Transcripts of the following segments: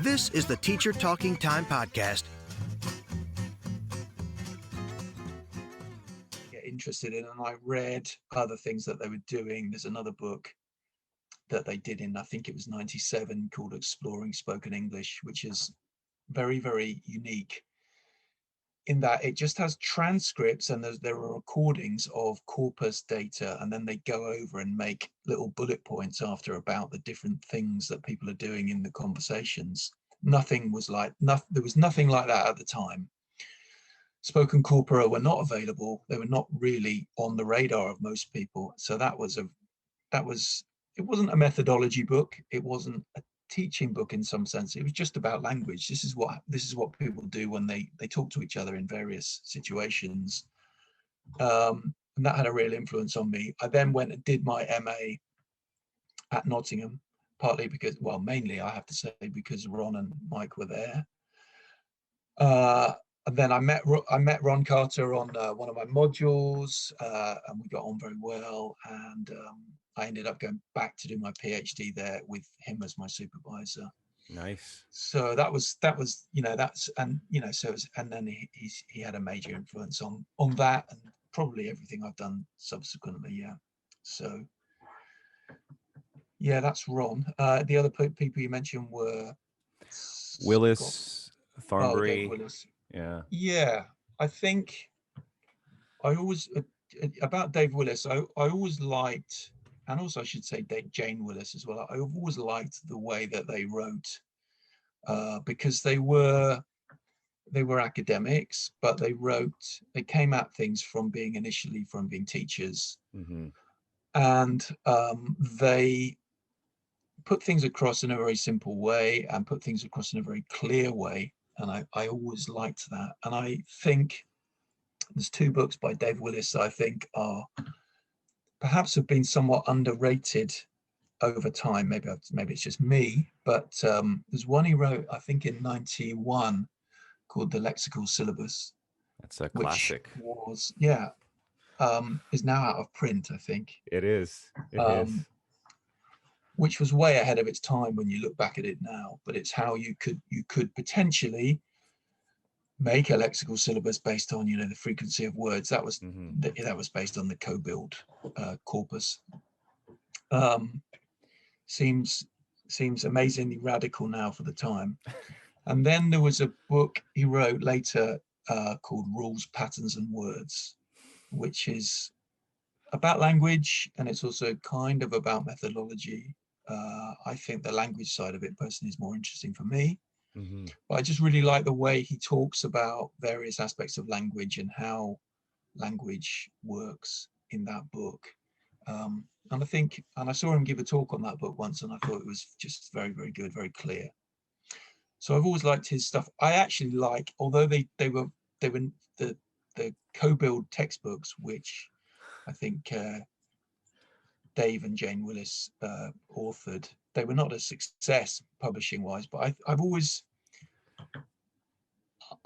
This is the Teacher Talking Time podcast. Get interested in, and I read other things that they were doing. There's another book that they did in, I think it was 97, called Exploring Spoken English, which is very, very unique in that it just has transcripts and there are recordings of corpus data, and then they go over and make little bullet points after about the different things that people are doing in the conversations. There was nothing like that at the time. Spoken corpora were not available. They were not really on the radar of most people. So it wasn't a methodology book. It wasn't a teaching book in some sense. It was just about language. This is what people do when they talk to each other in various situations. And that had a real influence on me. I then went and did my MA at Nottingham, partly because, well, mainly I have to say because Ron and Mike were there. And then I met Ron Carter on one of my modules, and we got on very well. And I ended up going back to do my PhD there with him as my supervisor. Nice. So that was and then he had a major influence on that and probably everything I've done subsequently. Yeah. So yeah, that's Ron. The other people you mentioned were Willis, Thornbury. Dave Willis. Yeah. I think I always about Dave Willis. I always liked, and also I should say Jane Willis as well. I've always liked the way that they wrote, because they were academics, but they came at things from being teachers, Mm-hmm. and they put things across in a very simple way and put things across in a very clear way. And I always liked that. And I think there's two books by Dave Willis that I think are perhaps have been somewhat underrated over time. Maybe it's just me, but there's one he wrote, I think in 91, called The Lexical Syllabus. That's a classic. Which is now out of print, I think. It is. It is. Which was way ahead of its time when you look back at it now, but it's how you could potentially make a lexical syllabus based on the frequency of words. That was that was based on the co-build corpus. Seems amazingly radical now for the time. And then there was a book he wrote later called Rules, Patterns and Words, which is about language, and it's also kind of about methodology. I think the language side of it personally is more interesting for me. Mm-hmm. But I just really like the way he talks about various aspects of language and how language works in that book. And I saw him give a talk on that book once, and I thought it was just very, very good, very clear. So I've always liked his stuff. I actually like, although they were the co-build textbooks, which I think Dave and Jane Willis authored, they were not a success publishing wise, but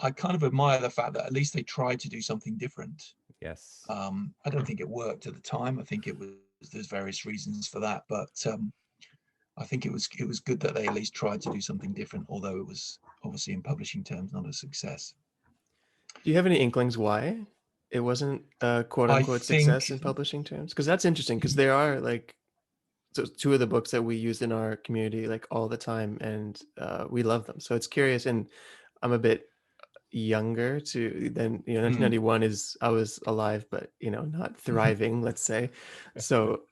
I kind of admire the fact that at least they tried to do something different. Yes. I don't think it worked at the time. I think there's various reasons for that, but I think it was good that they at least tried to do something different, although it was obviously in publishing terms not a success. Do you have any inklings why it wasn't a quote unquote success in publishing terms? Because that's interesting, because there are two of the books that we use in our community all the time, and we love them. So it's curious, and I'm a bit younger than 1991 is, I was alive but not thriving, let's say. So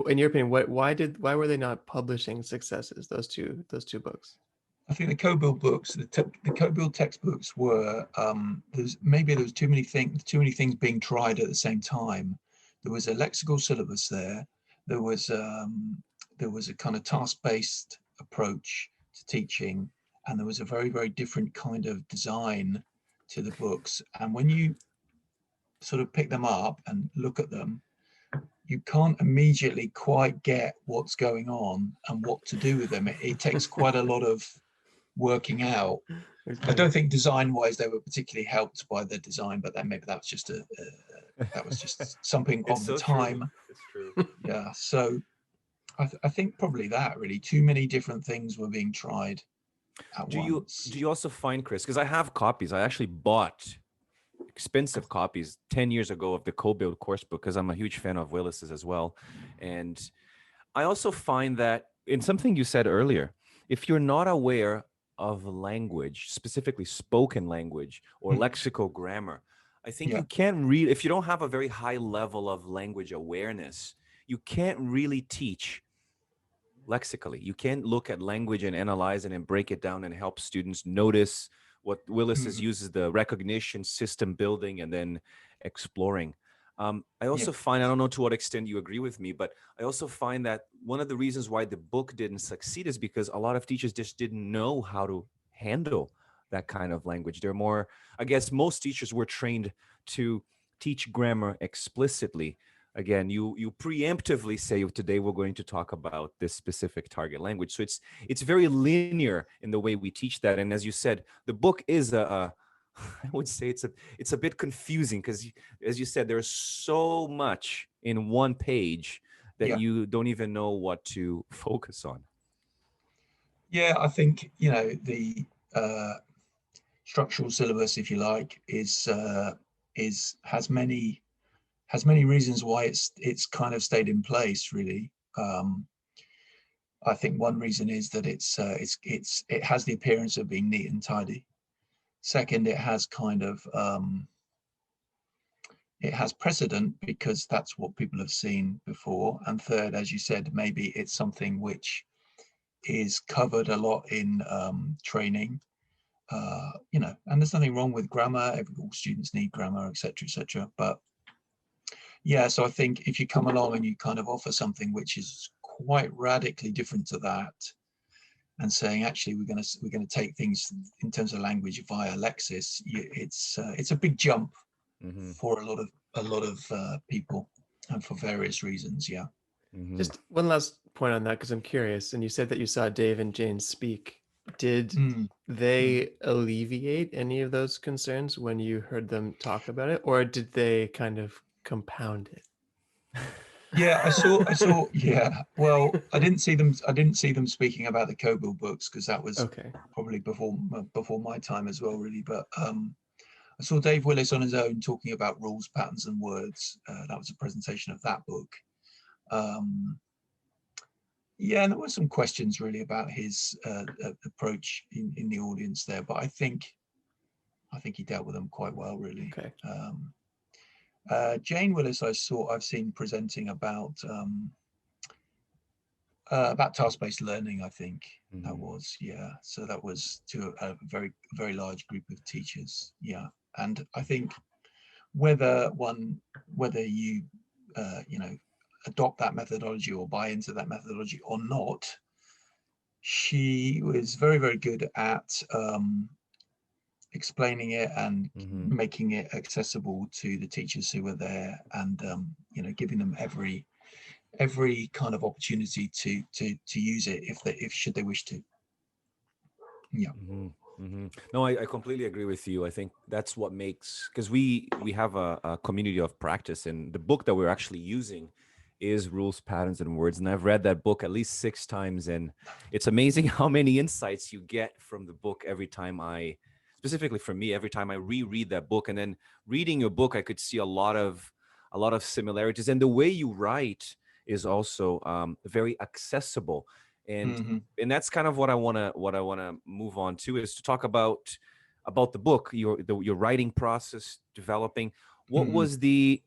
in your opinion, why were they not publishing successes, those two books? I think the co-build books, the co-build textbooks were there was too many things being tried at the same time. There was a lexical syllabus there. There was a kind of task-based approach to teaching, and there was a very, very different kind of design to the books. And when you sort of pick them up and look at them, you can't immediately quite get what's going on and what to do with them. It takes quite a lot of working out. I don't think design-wise they were particularly helped by the design, but then maybe that was just something of the time. It's true. Yeah. So I think probably that really too many different things were being tried at once. Do you also find, Chris, because I have copies, I actually bought expensive copies 10 years ago of the co-build course book because I'm a huge fan of Willis's as well. And I also find that in something you said earlier, if you're not aware of language, specifically spoken language or lexical grammar, I think you can't read, if you don't have a very high level of language awareness, you can't really teach lexically. You can't look at language and analyze it and break it down and help students notice what Willis uses, the recognition, system building, and then exploring. I also find, I don't know to what extent you agree with me, but I also find that one of the reasons why the book didn't succeed is because a lot of teachers just didn't know how to handle that kind of language. They're more, I guess most teachers were trained to teach grammar explicitly. Again, you preemptively say today we're going to talk about this specific target language. So it's very linear in the way we teach that. And as you said, the book is I would say it's a bit confusing because, as you said, there's so much in one page that you don't even know what to focus on. Yeah, I think the structural syllabus, if you like, has many reasons why it's kind of stayed in place, really. I think one reason is that it has the appearance of being neat and tidy. Second, it has kind of it has precedent because that's what people have seen before. And third, as you said, maybe it's something which is covered a lot in training. And there's nothing wrong with grammar. All students need grammar, etc. But yeah, so I think if you come along and you kind of offer something which is quite radically different to that, and saying actually we're going to take things in terms of language via Lexis, it's a big jump for a lot of people, and for various reasons. Yeah. Just one last point on that, because I'm curious. And you said that you saw Dave and Jane speak. Did they alleviate any of those concerns when you heard them talk about it, or did they kind of compound it? Yeah, I saw. Yeah, well, I didn't see them speaking about the co-build books because that was probably before my time as well, really. But I saw Dave Willis on his own talking about rules, patterns, and words. That was a presentation of that book. Yeah, and there were some questions really about his approach in the audience there, but I think he dealt with them quite well, really. Okay. Jane Willis, I've seen presenting about task-based learning. I think that was, yeah. So that was to a very large group of teachers. Yeah, and I think whether you adopt that methodology or buy into that methodology or not, she was very, very good at explaining it and making it accessible to the teachers who were there, and giving them every kind of opportunity to use it if should they wish to. Yeah. No, I completely agree with you. I think that's what makes, because we have a community of practice, and the book that we're actually using is Rules, Patterns, and Words. And I've read that book at least 6 times, and it's amazing how many insights you get from the book every time specifically for me, every time I reread that book. And then reading your book, I could see a lot of similarities, and the way you write is also very accessible. And that's kind of what I want to move on to, is to talk about the book, your writing process, developing. What was the,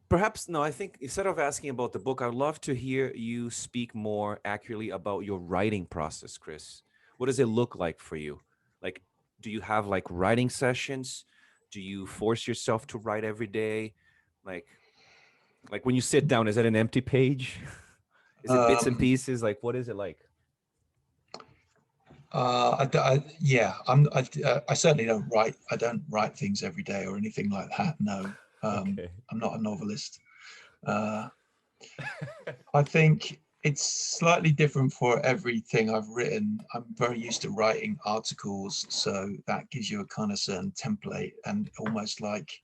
perhaps, no, I think instead of asking about the book, I'd love to hear you speak more accurately about your writing process, Chris. What does it look like for you? Like, do you have like writing sessions? Do you force yourself to write every day? Like when you sit down, is it an empty page? Is it bits and pieces? Like, what is it like? I certainly don't write. I don't write things every day or anything like that. No, I'm not a novelist. I think it's slightly different for everything I've written. I'm very used to writing articles, so that gives you a kind of certain template, and almost like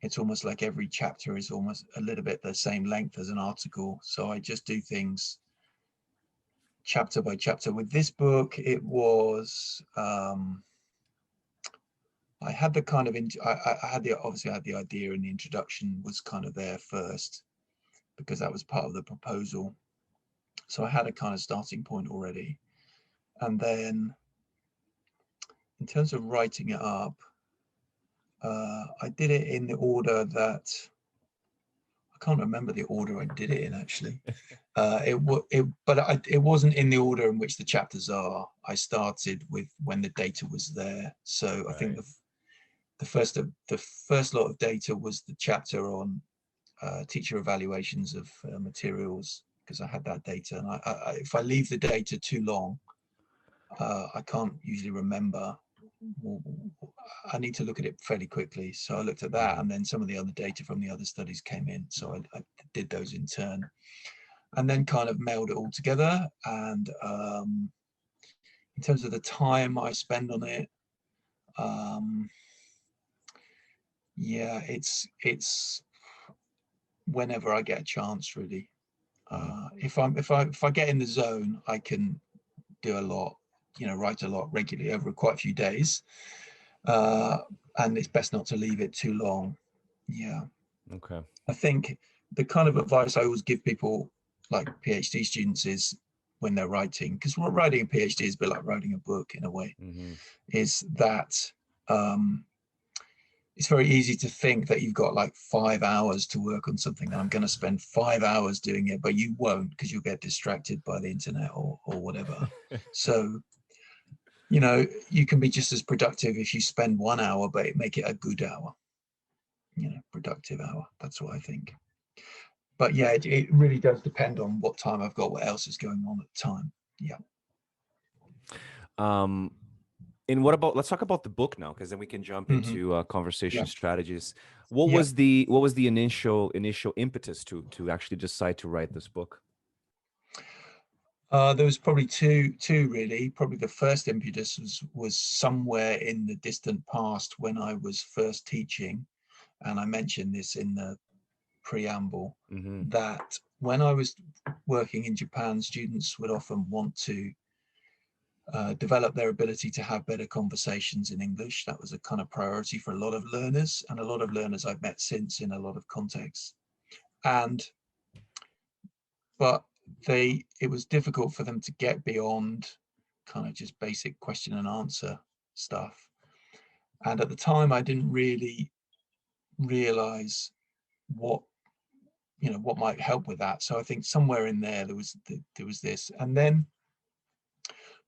it's almost like every chapter is almost a little bit the same length as an article. So I just do things chapter by chapter. With this book, it was, I had the kind of, obviously I had the idea, and the introduction was kind of there first because that was part of the proposal. So I had a kind of starting point already. And then in terms of writing it up, I did it in the order that, I can't remember the order I did it in actually. It wasn't in the order in which the chapters are. I started with when the data was there. So I think the first lot of data was the chapter on teacher evaluations of materials, because I had that data. And if I leave the data too long, I can't usually remember. I need to look at it fairly quickly. So I looked at that, and then some of the other data from the other studies came in. So I did those in turn, and then kind of melded it all together. And in terms of the time I spend on it, yeah, it's whenever I get a chance, really. If I get in the zone, I can do a lot, write a lot regularly over quite a few days. And it's best not to leave it too long. Yeah. Okay. I think the kind of advice I always give people, like PhD students, is when they're writing, because writing a PhD is a bit like writing a book in a way, is that it's very easy to think that you've got like 5 hours to work on something, and I'm going to spend 5 hours doing it, but you won't, because you'll get distracted by the internet or whatever. So, you can be just as productive if you spend 1 hour, but make it a good hour, productive hour. That's what I think. But yeah, it really does depend on what time I've got, what else is going on at the time. Yeah. And let's talk about the book now, because then we can jump into conversation strategies. What was the initial impetus to actually decide to write this book? There was probably two really. Probably the first impetus was somewhere in the distant past when I was first teaching, and I mentioned this in the preamble, that when I was working in Japan, students would often want to develop their ability to have better conversations in English. That was a kind of priority for a lot of learners, and a lot of learners I've met since in a lot of contexts. But it was difficult for them to get beyond kind of just basic question and answer stuff. And at the time, I didn't really realize what might help with that. So I think somewhere in there was this. And then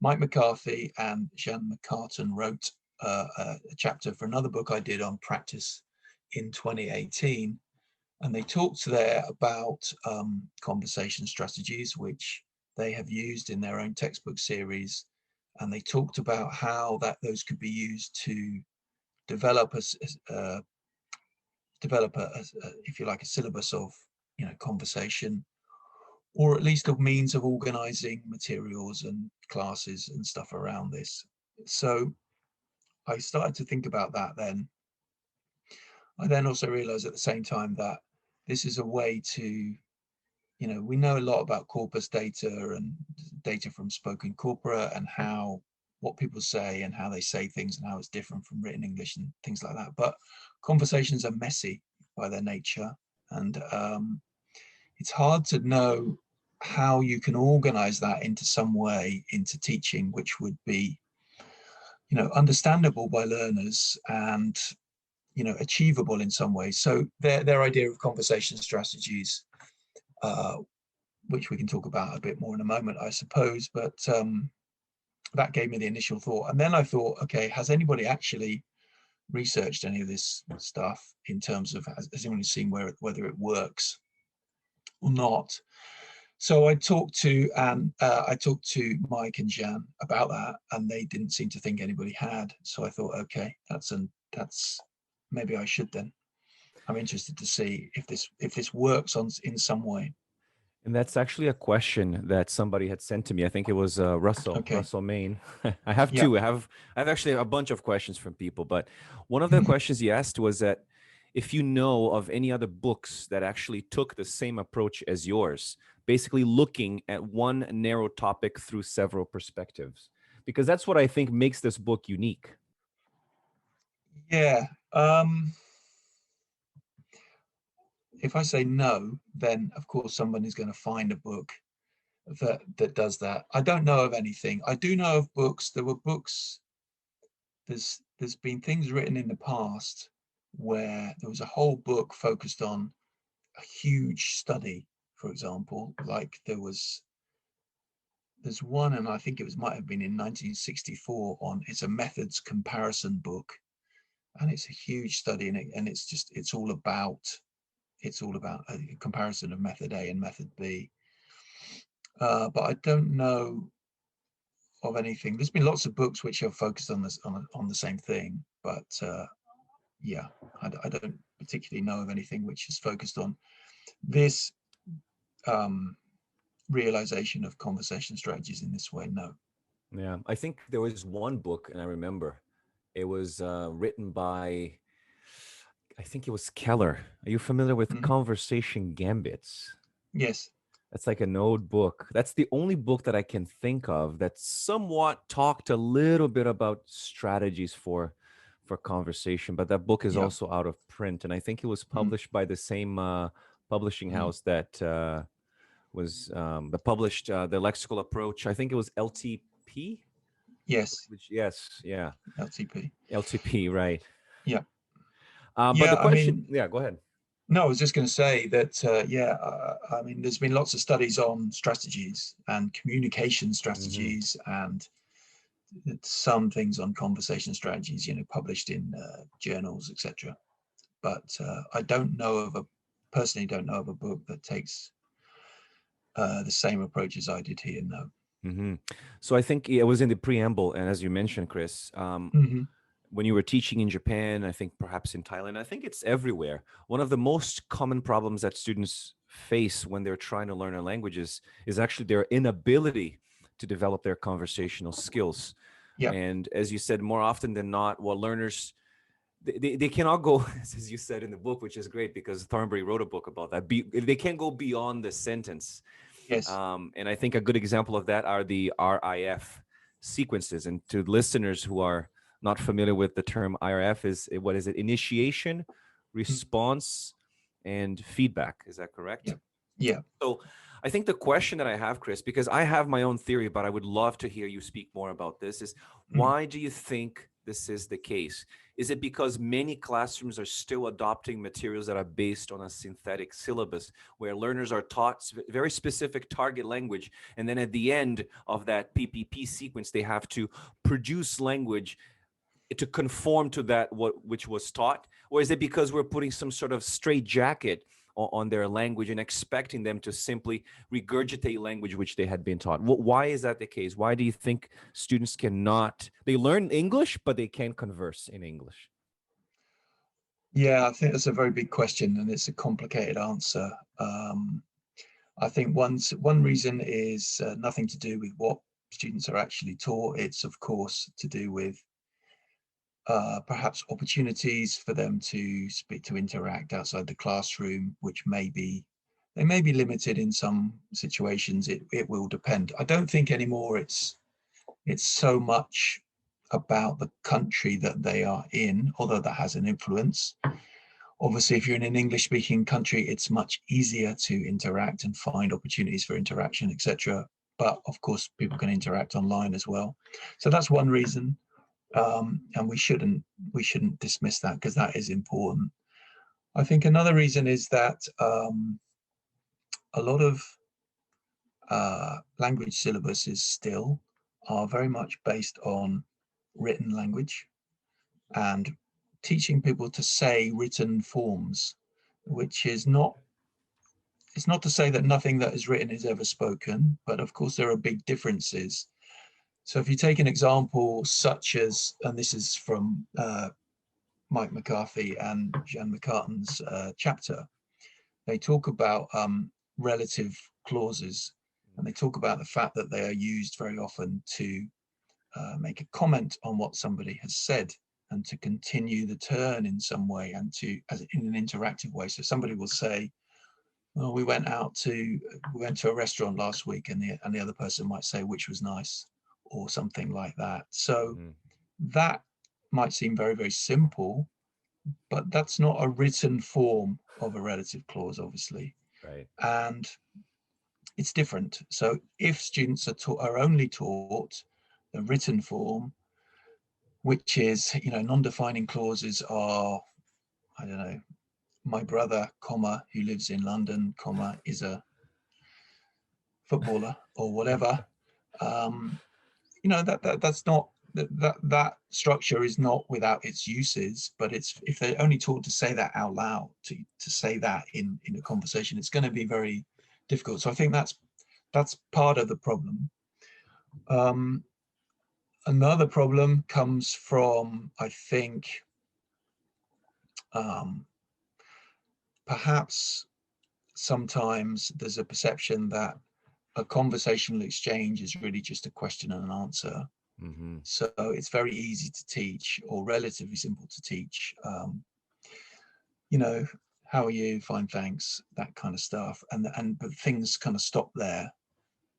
Mike McCarthy and Jean McCartan wrote a chapter for another book I did on practice in 2018. And they talked there about conversation strategies, which they have used in their own textbook series. And they talked about how those could be used to develop if you like, a syllabus of conversation, or at least a means of organizing materials and classes and stuff around this. So I started to think about that then. I then also realized at the same time that this is a way to, we know a lot about corpus data and data from spoken corpora, and what people say and how they say things and how it's different from written English and things like that. But conversations are messy by their nature, and it's hard to know how you can organize that into some way into teaching, which would be, understandable by learners and, achievable in some ways. So their idea of conversation strategies, which we can talk about a bit more in a moment, I suppose, but that gave me the initial thought. And then I thought, okay, has anybody actually researched any of this stuff in terms of, has anyone seen whether it works or not? So I talked to Mike and Jean about that, and they didn't seem to think anybody had. So I thought, okay, that's maybe I should then. I'm interested to see if this works in some way. And that's actually a question that somebody had sent to me. I think it was Russell Main. I have two. I have actually a bunch of questions from people, but one of the questions he asked was that if you know of any other books that actually took the same approach as yours, basically looking at one narrow topic through several perspectives, because that's what I think makes this book unique. Yeah. If I say no, then of course someone is going to find a book that does that. I don't know of anything. I do know of books. There were books. There's been things written in the past where there was a whole book focused on a huge study, for example. Like there's one, and I think might have been in 1964 it's a methods comparison book, and it's a huge study, and it's all about a comparison of method A and method B. But I don't know of anything. There's been lots of books which are focused on this on the same thing, but yeah, I don't particularly know of anything which is focused on this realization of conversation strategies in this way. No. Yeah, I think there was one book, and I remember it was written by, I think it was Keller. Are you familiar with Conversation Gambits? Yes. That's like an old book. That's the only book that I can think of that somewhat talked a little bit about strategies for conversation, but that book is also out of print, and I think it was published by the same publishing house that that published the lexical approach. I think it was LTP. Yes. Yeah. LTP, right. Yeah. But the question, go ahead. No, I was just going to say that, I mean, there's been lots of studies on strategies and communication strategies, and some things on conversation strategies, published in journals, etc. But I personally don't know of a book that takes the same approach as I did here. No. So I think it was in the preamble, and as you mentioned, Chris, when you were teaching in Japan, I think perhaps in Thailand, I think it's everywhere. One of the most common problems that students face when they're trying to learn a language is actually their inability to develop their conversational skills. Yeah. And as you said, more often than not, learners, they cannot go, as you said in the book, which is great because Thornbury wrote a book about that. They can't go beyond the sentence. Yes. And I think a good example of that are the RIF sequences. And to listeners who are not familiar with the term IRF, what is it? Initiation, response, and feedback. Is that correct? Yeah. So I think the question that I have, Chris, because I have my own theory, but I would love to hear you speak more about this, is why do you think this is the case? Is it because many classrooms are still adopting materials that are based on a synthetic syllabus, where learners are taught very specific target language, and then at the end of that PPP sequence, they have to produce language to conform to that which was taught? Or is it because we're putting some sort of straitjacket on their language and expecting them to simply regurgitate language which they had been taught? Why is that the case? Why do you think students they learn English, but they can't converse in English? Yeah, I think that's a very big question, and it's a complicated answer. I think one reason is nothing to do with what students are actually taught. It's, of course, to do with perhaps opportunities for them to interact outside the classroom, which may be limited in some situations. It will depend. I don't think anymore it's so much about the country that they are in, although that has an influence. Obviously, if you're in an English-speaking country, it's much easier to interact and find opportunities for interaction, etc. But of course, people can interact online as well. So that's one reason. And we shouldn't dismiss that, because that is important. I think another reason is that a lot of language syllabuses still are very much based on written language and teaching people to say written forms, which is not, it's not to say that nothing that is written is ever spoken, but of course there are big differences. So if you take an example such as, and this is from Mike McCarthy and Jean McCartan's chapter, they talk about relative clauses, and they talk about the fact that they are used very often to make a comment on what somebody has said. and to continue the turn in some way, and to, as in an interactive way. So somebody will say, well, we went to a restaurant last week, and the other person might say which was nice, or something like that. So that might seem very, very simple, but that's not a written form of a relative clause, obviously. Right. And it's different. So if students are only taught the written form, which is, non-defining clauses are, I don't know, my brother, comma, who lives in London, comma, is a footballer, or whatever. That's not, that structure is not without its uses, but it's, if they're only taught to say that out loud, to say that in a conversation, it's going to be very difficult. So I think that's part of the problem. Another problem comes from, I think, perhaps sometimes there's a perception that a conversational exchange is really just a question and an answer. So it's very easy to teach, or relatively simple to teach. How are you? Fine, thanks. That kind of stuff. But things kind of stop there.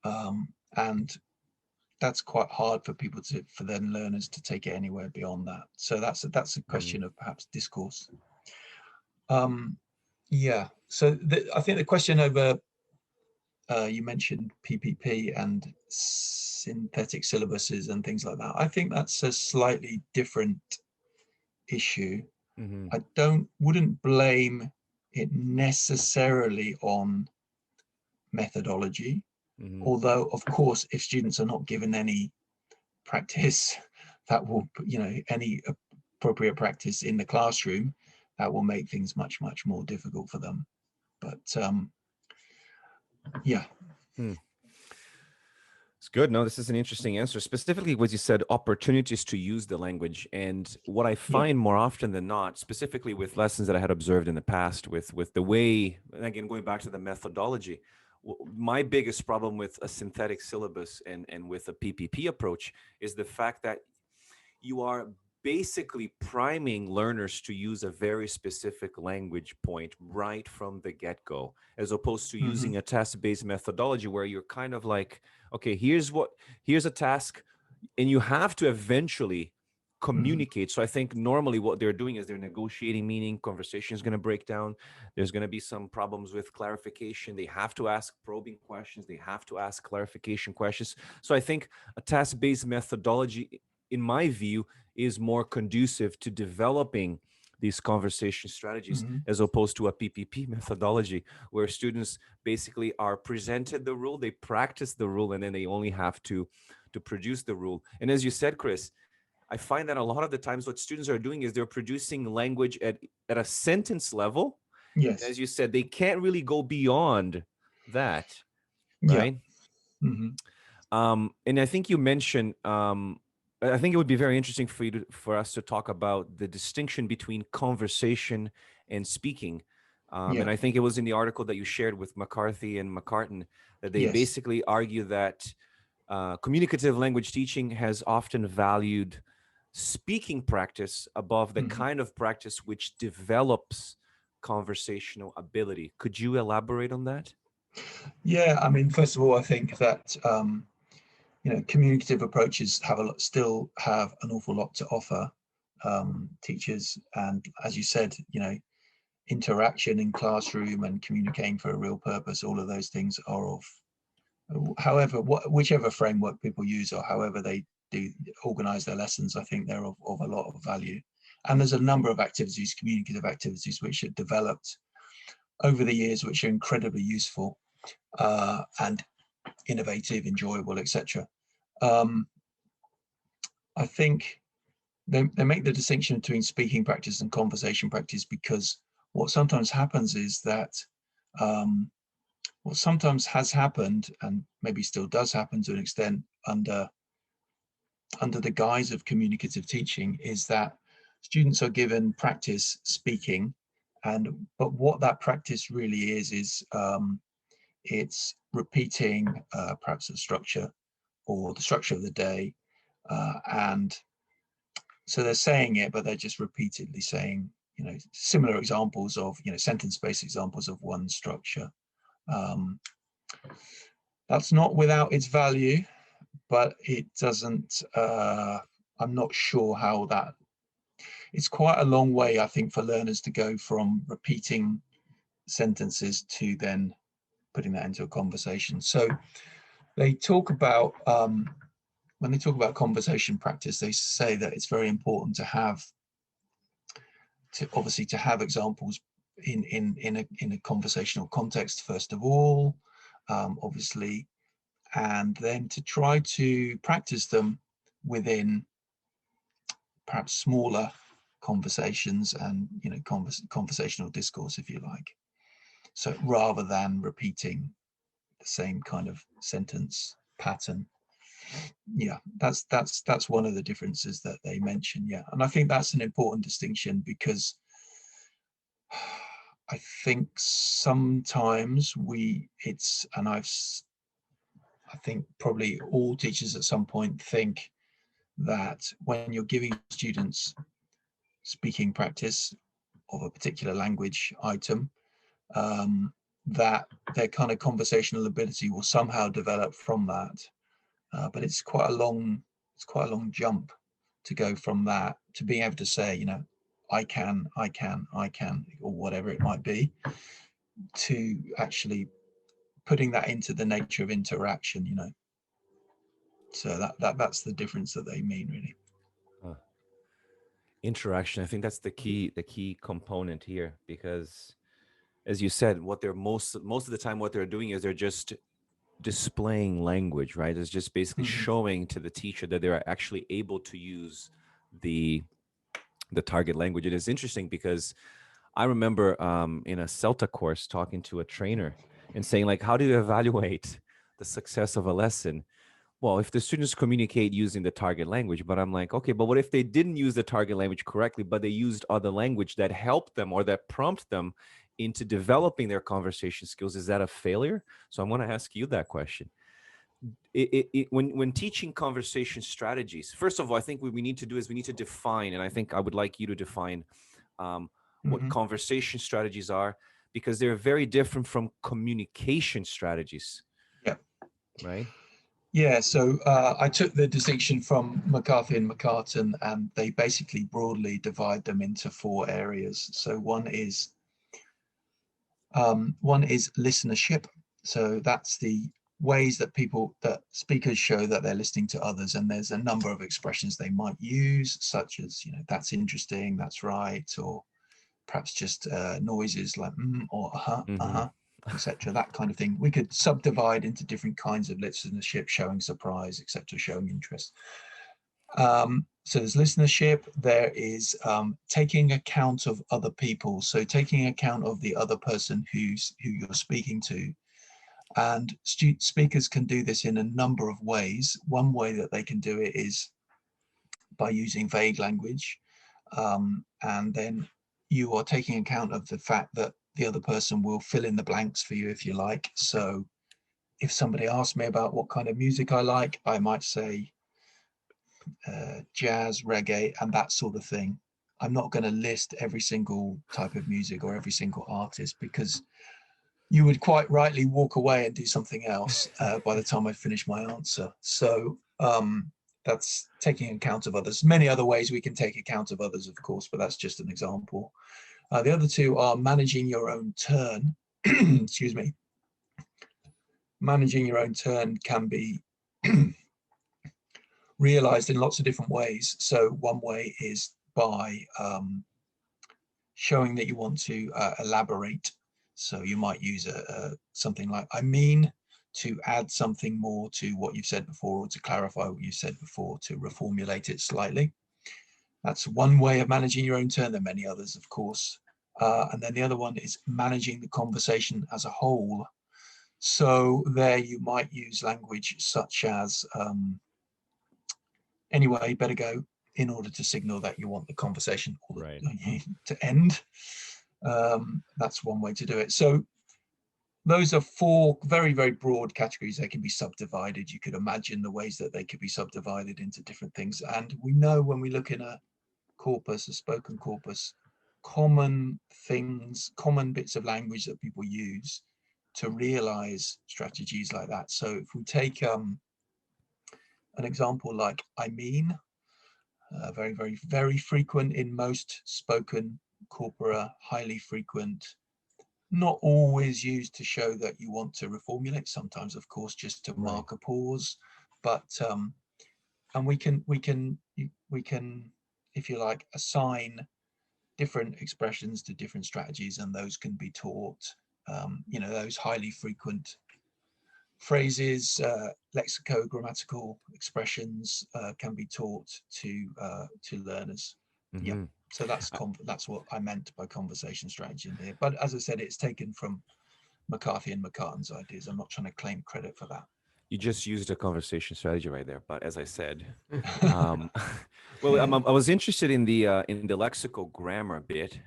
And that's quite hard for then learners to take it anywhere beyond that. So that's a question of perhaps discourse. Yeah. So I think the question over, you mentioned PPP and synthetic syllabuses and things like that. I think that's a slightly different issue. I wouldn't blame it necessarily on methodology, although of course, if students are not given any practice, that will, any appropriate practice in the classroom, that will make things much, much more difficult for them. But yeah. It's good. No, this is an interesting answer. Specifically, what you said, opportunities to use the language. And what I find more often than not, specifically with lessons that I had observed in the past with the way, and again, going back to the methodology, my biggest problem with a synthetic syllabus and with a PPP approach is the fact that you are basically priming learners to use a very specific language point right from the get-go, as opposed to using a task-based methodology where you're kind of like, okay, here's a task, and you have to eventually communicate. So I think normally what they're doing is they're negotiating meaning, conversation is going to break down. There's going to be some problems with clarification. They have to ask probing questions. They have to ask clarification questions. So I think a task-based methodology, in my view, is more conducive to developing these conversation strategies, as opposed to a PPP methodology where students basically are presented the rule, they practice the rule, and then they only have to produce the rule. And as you said, Chris, I find that a lot of the times what students are doing is they're producing language at a sentence level. Yes. And as you said, they can't really go beyond that, right? And I think you mentioned, I think it would be very interesting for us to talk about the distinction between conversation and speaking. And I think it was in the article that you shared with McCarthy and McCartan that they basically argue that communicative language teaching has often valued speaking practice above the kind of practice which develops conversational ability. Could you elaborate on that? Yeah, I mean, first of all, I think that communicative approaches still have an awful lot to offer teachers, and as you said, interaction in classroom and communicating for a real purpose, all of those things are of, however, whichever framework people use or however they do organize their lessons, I think they're of a lot of value. And there's a number of activities, communicative activities, which are developed over the years, which are incredibly useful and innovative, enjoyable, etc. I think they make the distinction between speaking practice and conversation practice because what sometimes happens is that what sometimes has happened, and maybe still does happen to an extent under the guise of communicative teaching, is that students are given practice speaking, but what that practice really is it's repeating perhaps a structure or the structure of the day, and So they're saying it, but they're just repeatedly saying, similar examples of, sentence-based examples of one structure. That's not without its value, but it doesn't, I'm not sure how that, it's quite a long way, I think, for learners to go from repeating sentences to then putting that into a conversation. So they talk about, when they talk about conversation practice, they say that it's very important to have examples in a conversational context, first of all, obviously, and then to try to practice them within perhaps smaller conversations and conversational discourse, if you like. So rather than repeating the same kind of sentence pattern. Yeah, that's one of the differences that they mention. Yeah, and I think that's an important distinction, because I think sometimes I think probably all teachers at some point think that when you're giving students speaking practice of a particular language item, that their kind of conversational ability will somehow develop from that. But it's quite a long jump to go from that to being able to say, I can, or whatever it might be, to actually putting that into the nature of interaction, So that's the difference that they mean, really. Interaction, I think that's the key component here, because as you said, what they're most of the time what they're doing is they're just displaying language, right? It's just basically showing to the teacher that they're actually able to use the target language. It is interesting because I remember in a CELTA course talking to a trainer and saying, like, how do you evaluate the success of a lesson? Well, if the students communicate using the target language, but I'm like, okay, but what if they didn't use the target language correctly, but they used other language that helped them or that prompt them into developing their conversation skills? Is that a failure? So I want to ask you that question. When teaching conversation strategies, first of all, I think what we need to do is we need to define, and I think I would like you to define what conversation strategies are, because they're very different from communication strategies. Yeah. Right? Yeah, so I took the distinction from McCarthy and McCartan, and they basically broadly divide them into 4 areas. So one is listenership. So that's the ways that speakers show that they're listening to others, and there's a number of expressions they might use, such as, that's interesting, that's right, or perhaps just noises like or etc., that kind of thing. We could subdivide into different kinds of listenership: showing surprise, etc., showing interest. So there's listenership. There is taking account of other people, so taking account of the other person who you're speaking to. And speakers can do this in a number of ways. One way that they can do it is by using vague language, and then you are taking account of the fact that the other person will fill in the blanks for you, if you like. So if somebody asks me about what kind of music I like, I might say jazz, reggae, and that sort of thing. I'm not going to list every single type of music or every single artist, because you would quite rightly walk away and do something else by the time I finish my answer. So that's taking account of others. Many other ways we can take account of others, of course, but that's just an example. The other 2 are managing your own turn. Excuse me. Managing your own turn can be realized in lots of different ways. So one way is by showing that you want to elaborate. So you might use something like "I mean," to add something more to what you've said before, or to clarify what you've said before, to reformulate it slightly. That's one way of managing your own turn. There are many others, of course. And then the other one is managing the conversation as a whole. So there you might use language such as, anyway, better go, in order to signal that you want the conversation to end. That's one way to do it. So those are 4 very, very broad categories. They can be subdivided. You could imagine the ways that they could be subdivided into different things. And we know when we look in a corpus, a spoken corpus, common things, common bits of language that people use to realize strategies like that. So if we take an example like I mean, very, very, very frequent in most spoken corpora, highly frequent, not always used to show that you want to reformulate, sometimes of course just to mark a pause, but and we can if you like assign different expressions to different strategies, and those can be taught. Those highly frequent phrases, lexico-grammatical expressions can be taught to learners. Yeah, so that's what I meant by conversation strategy in here. But as I said, it's taken from McCarthy and McCartan's ideas. I'm not trying to claim credit for that. You just used a conversation strategy right there. But as I said, well, I was interested in the lexical grammar bit,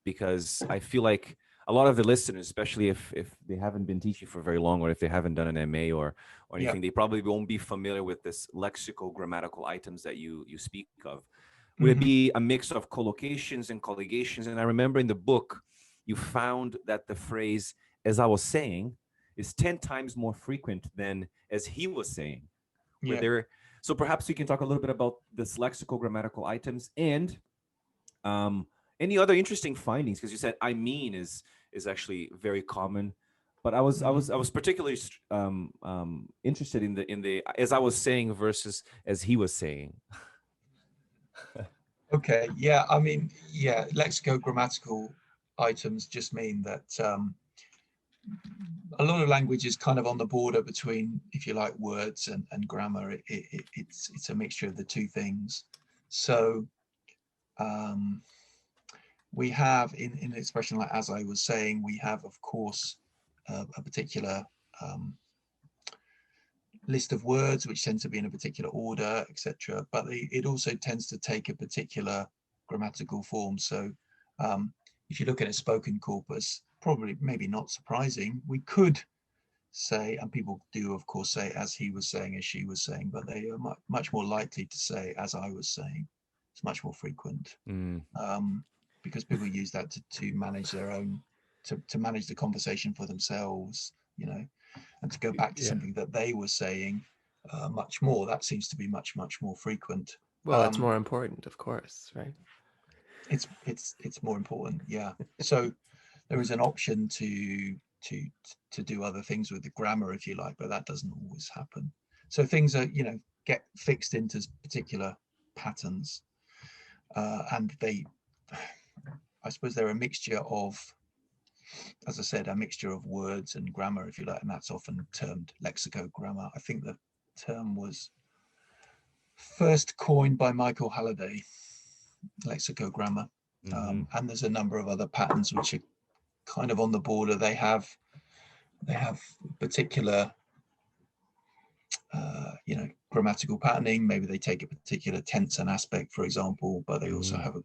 because I feel like a lot of the listeners, especially if they haven't been teaching for very long, or if they haven't done an MA or anything, they probably won't be familiar with this lexical grammatical items that you speak of. Would it be a mix of collocations and colligations? And I remember in the book, you found that the phrase "as I was saying" is 10 times more frequent than "as he was saying." So perhaps we can talk a little bit about this lexical grammatical items and any other interesting findings, because you said "I mean" is actually very common, but I was particularly interested in the "as I was saying" versus "as he was saying." Okay, I mean, lexico-grammatical items just mean that a lot of language is kind of on the border between, if you like, words and grammar. It's a mixture of the two things. So we have in an expression like "as I was saying," we have, of course, a particular list of words which tend to be in a particular order, etc. But it also tends to take a particular grammatical form. So if you look at a spoken corpus, probably maybe not surprising, we could say, and people do of course say "as he was saying," "as she was saying," but they are much more likely to say "as I was saying." It's much more frequent because people use that to manage their own, to manage the conversation for themselves, and to go back to something that they were saying much more. That seems to be much more frequent. Well, it's more important, of course, right? It's more important, yeah. So there is an option to do other things with the grammar, if you like, but that doesn't always happen. So things are, get fixed into particular patterns, and I suppose they're a mixture of, as I said, a mixture of words and grammar, if you like, and that's often termed lexicogrammar. I think the term was first coined by Michael Halliday, lexicogrammar. And there's a number of other patterns which are kind of on the border. They have particular grammatical patterning. Maybe they take a particular tense and aspect, for example, but they also have a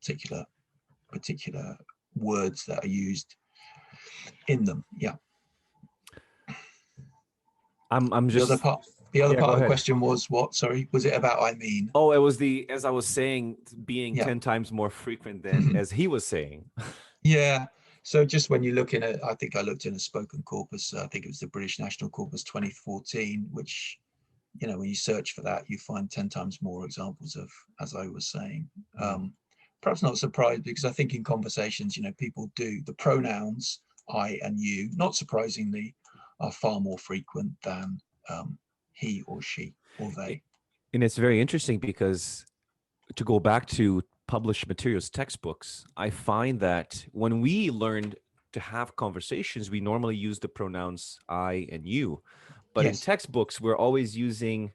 particular words that are used in them. I'm just the other part of the question was what? Sorry, was it about "I mean"? Oh, it was "as I was saying" being 10 times more frequent than "as he was saying." Yeah. So just when you look in I think I looked in a spoken corpus, I think it was the British National Corpus 2014, which, when you search for that, you find 10 times more examples of "as I was saying." Perhaps not surprised, because I think in conversations, people do, the pronouns I and you, not surprisingly, are far more frequent than he or she or they. And it's very interesting because, to go back to published materials, textbooks, I find that when we learned to have conversations, we normally use the pronouns I and you. But in textbooks, we're always using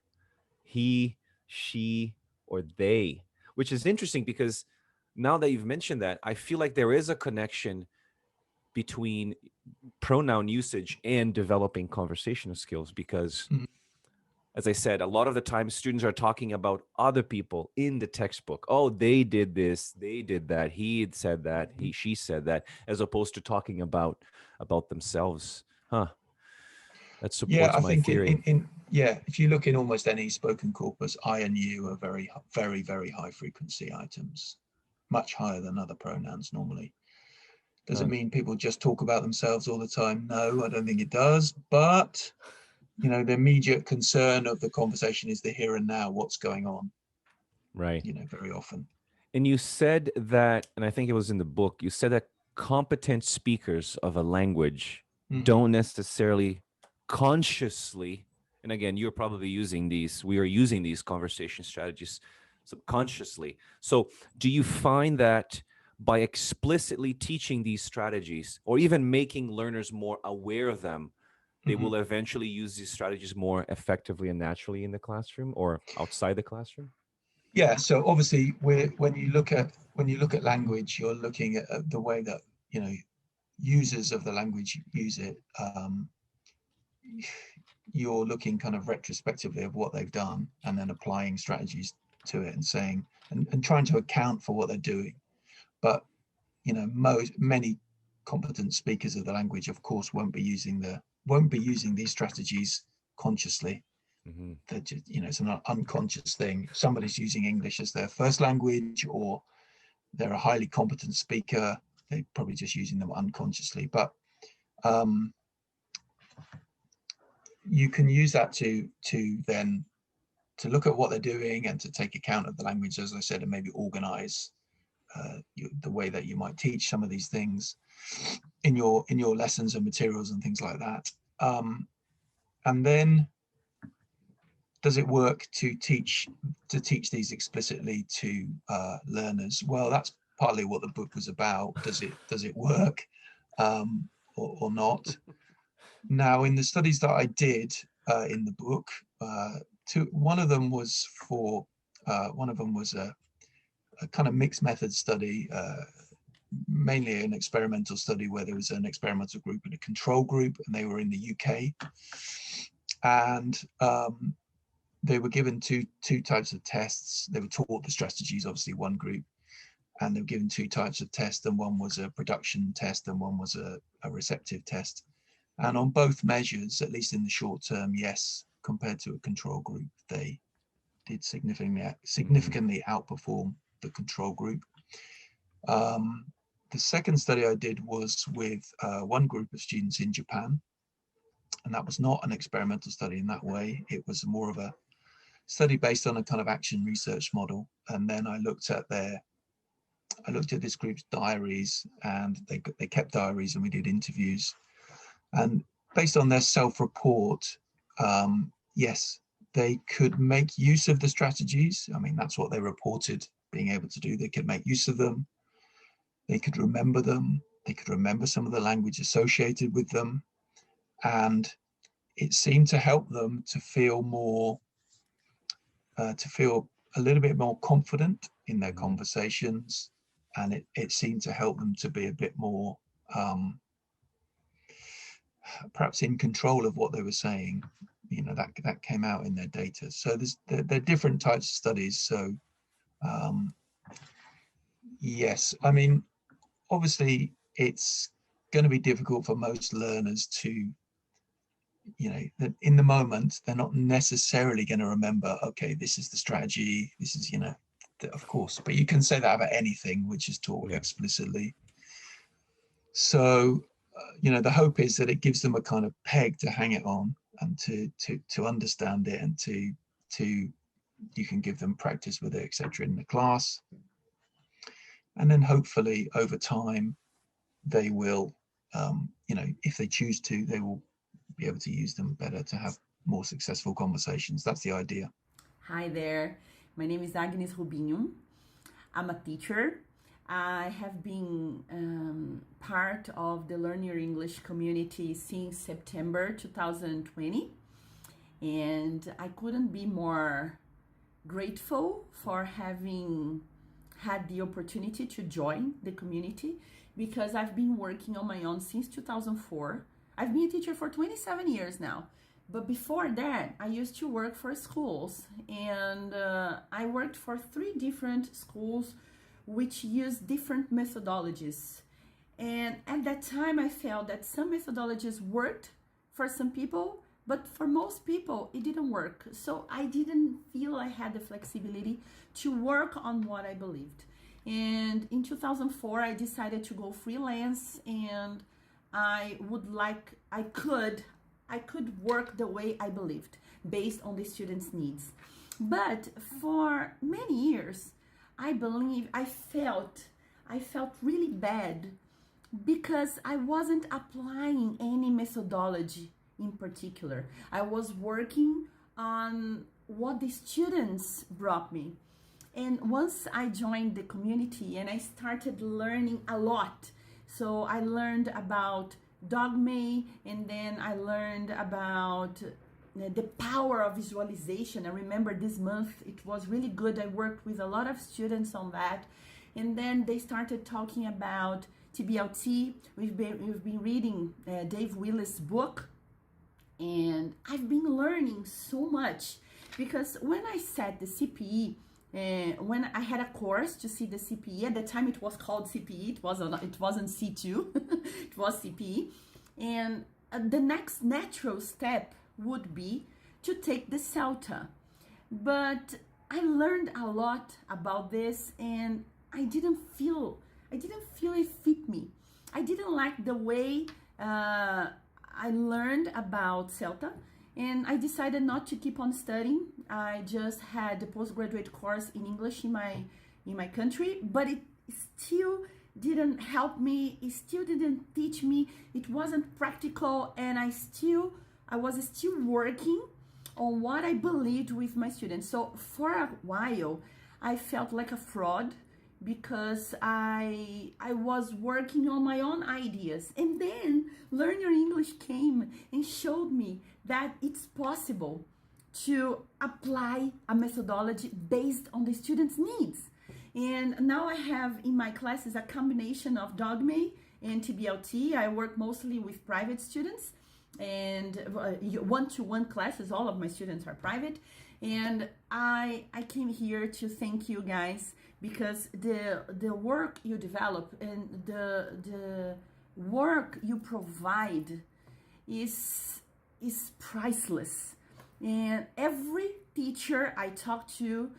he, she, or they, which is interesting because now that you've mentioned that, I feel like there is a connection between pronoun usage and developing conversational skills, because as I said, a lot of the time students are talking about other people in the textbook. Oh, they did this, they did that, he had said that, she said that, as opposed to talking about themselves. That Yeah, supports I my think theory. if you look in almost any spoken corpus, I and you are very, very, very high frequency items, much higher than other pronouns normally. Does it mean people just talk about themselves all the time? No, I don't think it does. But, you know, the immediate concern of the conversation is the here and now, what's going on, Right. you know, very often. And you said that, and I think it was in the book, you said that competent speakers of a language don't necessarily consciously, and again, you're probably using these, we are using these conversation strategies subconsciously. So do you find that by explicitly teaching these strategies or even making learners more aware of them, they will eventually use these strategies more effectively and naturally in the classroom or outside the classroom? Yeah, so obviously when you look at language, you're looking at the way that, you know, users of the language use it. You're looking kind of retrospectively of what they've done and then applying strategies to it and saying and trying to account for what they're doing. But, you know, many competent speakers of the language, of course, won't be using these strategies consciously. They're just, you know, it's an unconscious thing. If somebody's using English as their first language or they're a highly competent speaker, they're probably just using them unconsciously. But you can use that to then to look at what they're doing and to take account of the language, as I said, and maybe organize the way that you might teach some of these things in your lessons and materials and things like that. And then, does it work to teach these explicitly to learners? Well, that's partly what the book was about. Does it work or not? Now, in the studies that I did in the book, one of them was a kind of mixed method study, mainly an experimental study where there was an experimental group and a control group, and they were in the UK. And they were given two types of tests. They were taught the strategies, obviously, one group, and they were given two types of tests, and one was a production test and one was a receptive test. And on both measures, at least in the short term, yes, compared to a control group, they did significantly outperform the control group. The second study I did was with one group of students in Japan, and that was not an experimental study in that way. It was more of a study based on a kind of action research model. And then I looked at this group's diaries, and they kept diaries, and we did interviews. And based on their self-report, yes, they could make use of the strategies. I mean, that's what they reported being able to do. They could make use of them. They could remember them. They could remember some of the language associated with them. And it seemed to help them to feel a little bit more confident in their conversations. And it seemed to help them to be a bit more perhaps in control of what they were saying. You know, that came out in their data. So there are different types of studies. So yes, I mean, obviously it's going to be difficult for most learners to, you know, that in the moment they're not necessarily going to remember, okay, this is the strategy, this is, you know, of course, but you can say that about anything which is taught explicitly. So you know, the hope is that it gives them a kind of peg to hang it on and to understand it, and to you can give them practice with it, etc., in the class. And then hopefully over time they will, you know, if they choose to, they will be able to use them better to have more successful conversations. That's the idea. Hi there, my name is Agnes Rubinho. I'm a teacher. I have been part of the Learn Your English community since September 2020, and I couldn't be more grateful for having had the opportunity to join the community, because I've been working on my own since 2004. I've been a teacher for 27 years now, but before that I used to work for schools, and I worked for 3 different schools which use different methodologies. And at that time I felt that some methodologies worked for some people, But for most people, it didn't work. So I didn't feel I had the flexibility to work on what I believed. And in 2004, I decided to go freelance, and I could work the way I believed based on the students' needs. But for many years, I felt really bad because I wasn't applying any methodology in particular. I was working on what the students brought me. And once I joined the community and I started learning a lot, so I learned about dogma, and then I learned about the power of visualization. I remember this month, it was really good. I worked with a lot of students on that. And then they started talking about TBLT. We've been reading Dave Willis' book, and I've been learning so much because when I set the CPE, when I had a course to see the CPE, at the time it was called CPE, it wasn't C2, it was CPE. And the next natural step would be to take the CELTA. But I learned a lot about this, and I didn't feel it fit me. I didn't like the way I learned about CELTA, and I decided not to keep on studying. I just had the postgraduate course in English in my country, but it still didn't help me. It still didn't teach me. It wasn't practical, and I was still working on what I believed with my students. So for a while, I felt like a fraud because I was working on my own ideas. And then Learn Your English came and showed me that it's possible to apply a methodology based on the students' needs. And now I have in my classes a combination of dogma and TBLT. I work mostly with private students and one-to-one classes. All of my students are private. And I came here to thank you guys because the work you develop and the work you provide is priceless. And every teacher I talk to,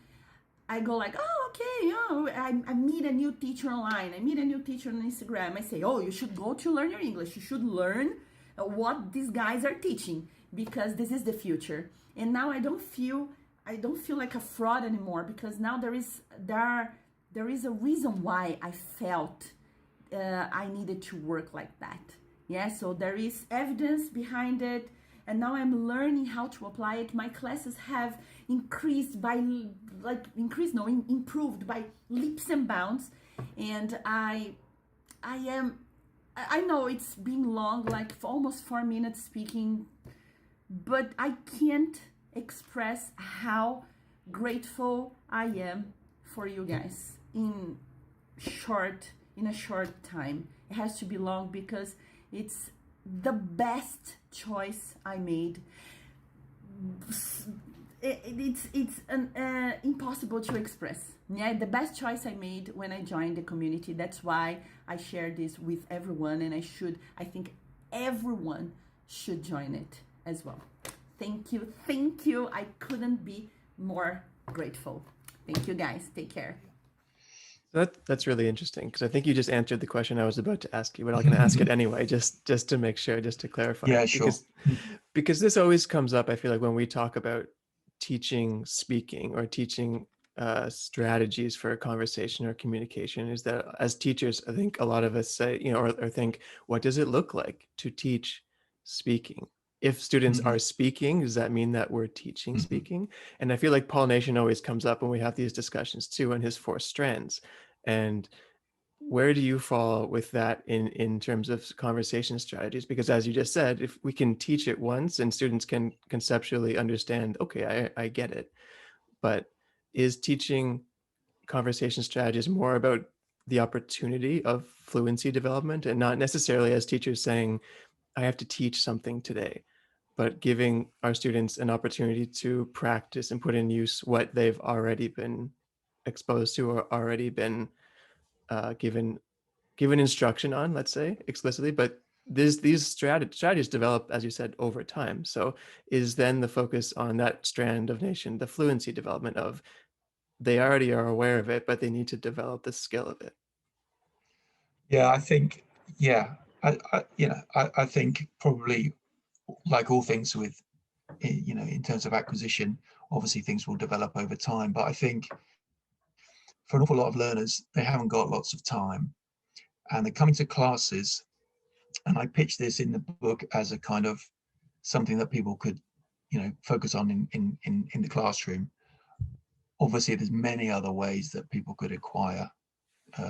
I go like, oh, okay, oh, I meet a new teacher online. I meet a new teacher on Instagram. I say, oh, you should go to Learn Your English. You should learn what these guys are teaching because this is the future. And now I don't feel like a fraud anymore because now there is a reason why I felt I needed to work like that. Yeah, so there is evidence behind it, and now I'm learning how to apply it. My classes have improved by leaps and bounds, and I know it's been long, like for almost 4 minutes speaking, but I can't express how grateful I am for you guys in a short time. It has to be long because it's the best choice I made. It's impossible to express. Yeah, the best choice I made when I joined the community. That's why I share this with everyone, and I think everyone should join it as well. Thank you. I couldn't be more grateful. Thank you guys. Take care. That's really interesting because I think you just answered the question I was about to ask you, but I'm going to ask it anyway, just to make sure, just to clarify. Yeah, sure. Because this always comes up, I feel like, when we talk about teaching speaking or teaching strategies for conversation or communication, is that as teachers, I think a lot of us say, or think, what does it look like to teach speaking? If students are speaking, does that mean that we're teaching speaking? And I feel like pollination always comes up when we have these discussions too, in his 4 strands. And where do you fall with that in terms of conversation strategies? Because as you just said, if we can teach it once and students can conceptually understand, okay, I get it. But is teaching conversation strategies more about the opportunity of fluency development and not necessarily as teachers saying, I have to teach something today, but giving our students an opportunity to practice and put in use what they've already been exposed to or already been given instruction on, let's say explicitly, but these strategies develop, as you said, over time. So is then the focus on that strand of nation, the fluency development of, they already are aware of it, but they need to develop the skill of it? Yeah, I think, yeah, I think probably, like all things with, in terms of acquisition, obviously things will develop over time. But I think for an awful lot of learners, they haven't got lots of time, and they're coming to classes. And I pitch this in the book as a kind of something that people could, focus on in the classroom. Obviously, there's many other ways that people could acquire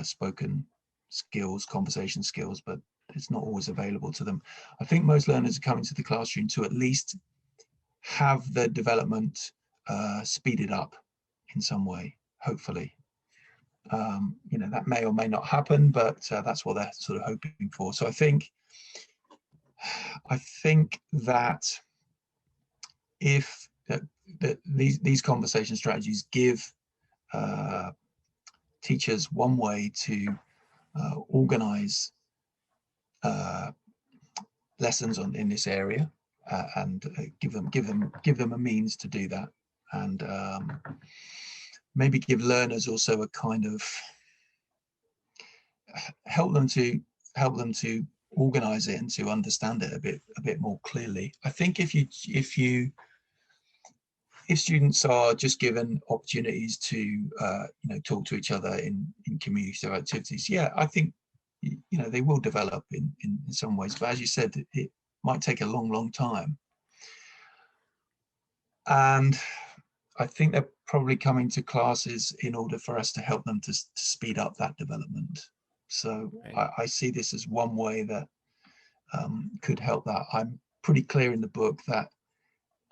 spoken skills, conversation skills, but it's not always available to them. I think most learners are coming to the classroom to at least have their development speeded up in some way, hopefully. That may or may not happen, but that's what they're sort of hoping for. So I think that if these conversation strategies give teachers one way to organize lessons in this area, and give them a means to do that, and maybe give learners also a kind of help them to organize it and to understand it a bit more clearly. I think if students are just given opportunities to talk to each other in community activities, yeah, I think they will develop in some ways. But as you said, it might take a long time. And I think they're probably coming to classes in order for us to help them to speed up that development. So right. I see this as one way that could help that. I'm pretty clear in the book that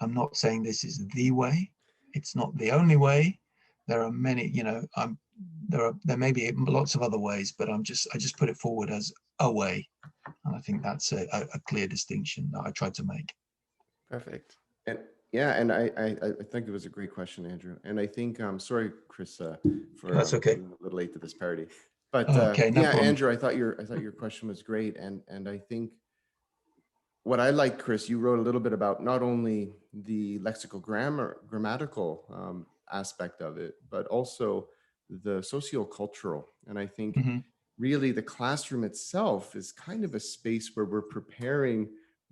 I'm not saying this is the way. It's not the only way. There are many, there may be lots of other ways, but I just put it forward as a way. And I think that's a clear distinction that I tried to make. Perfect. And yeah, and I think it was a great question, Andrew. And I think, sorry, Chris, for that's okay. being a little late to this party. But okay, no problem. Andrew, I thought your question was great, and I think what I like, Chris, you wrote a little bit about not only the lexical grammatical aspect of it, but also the sociocultural. And I think really the classroom itself is kind of a space where we're preparing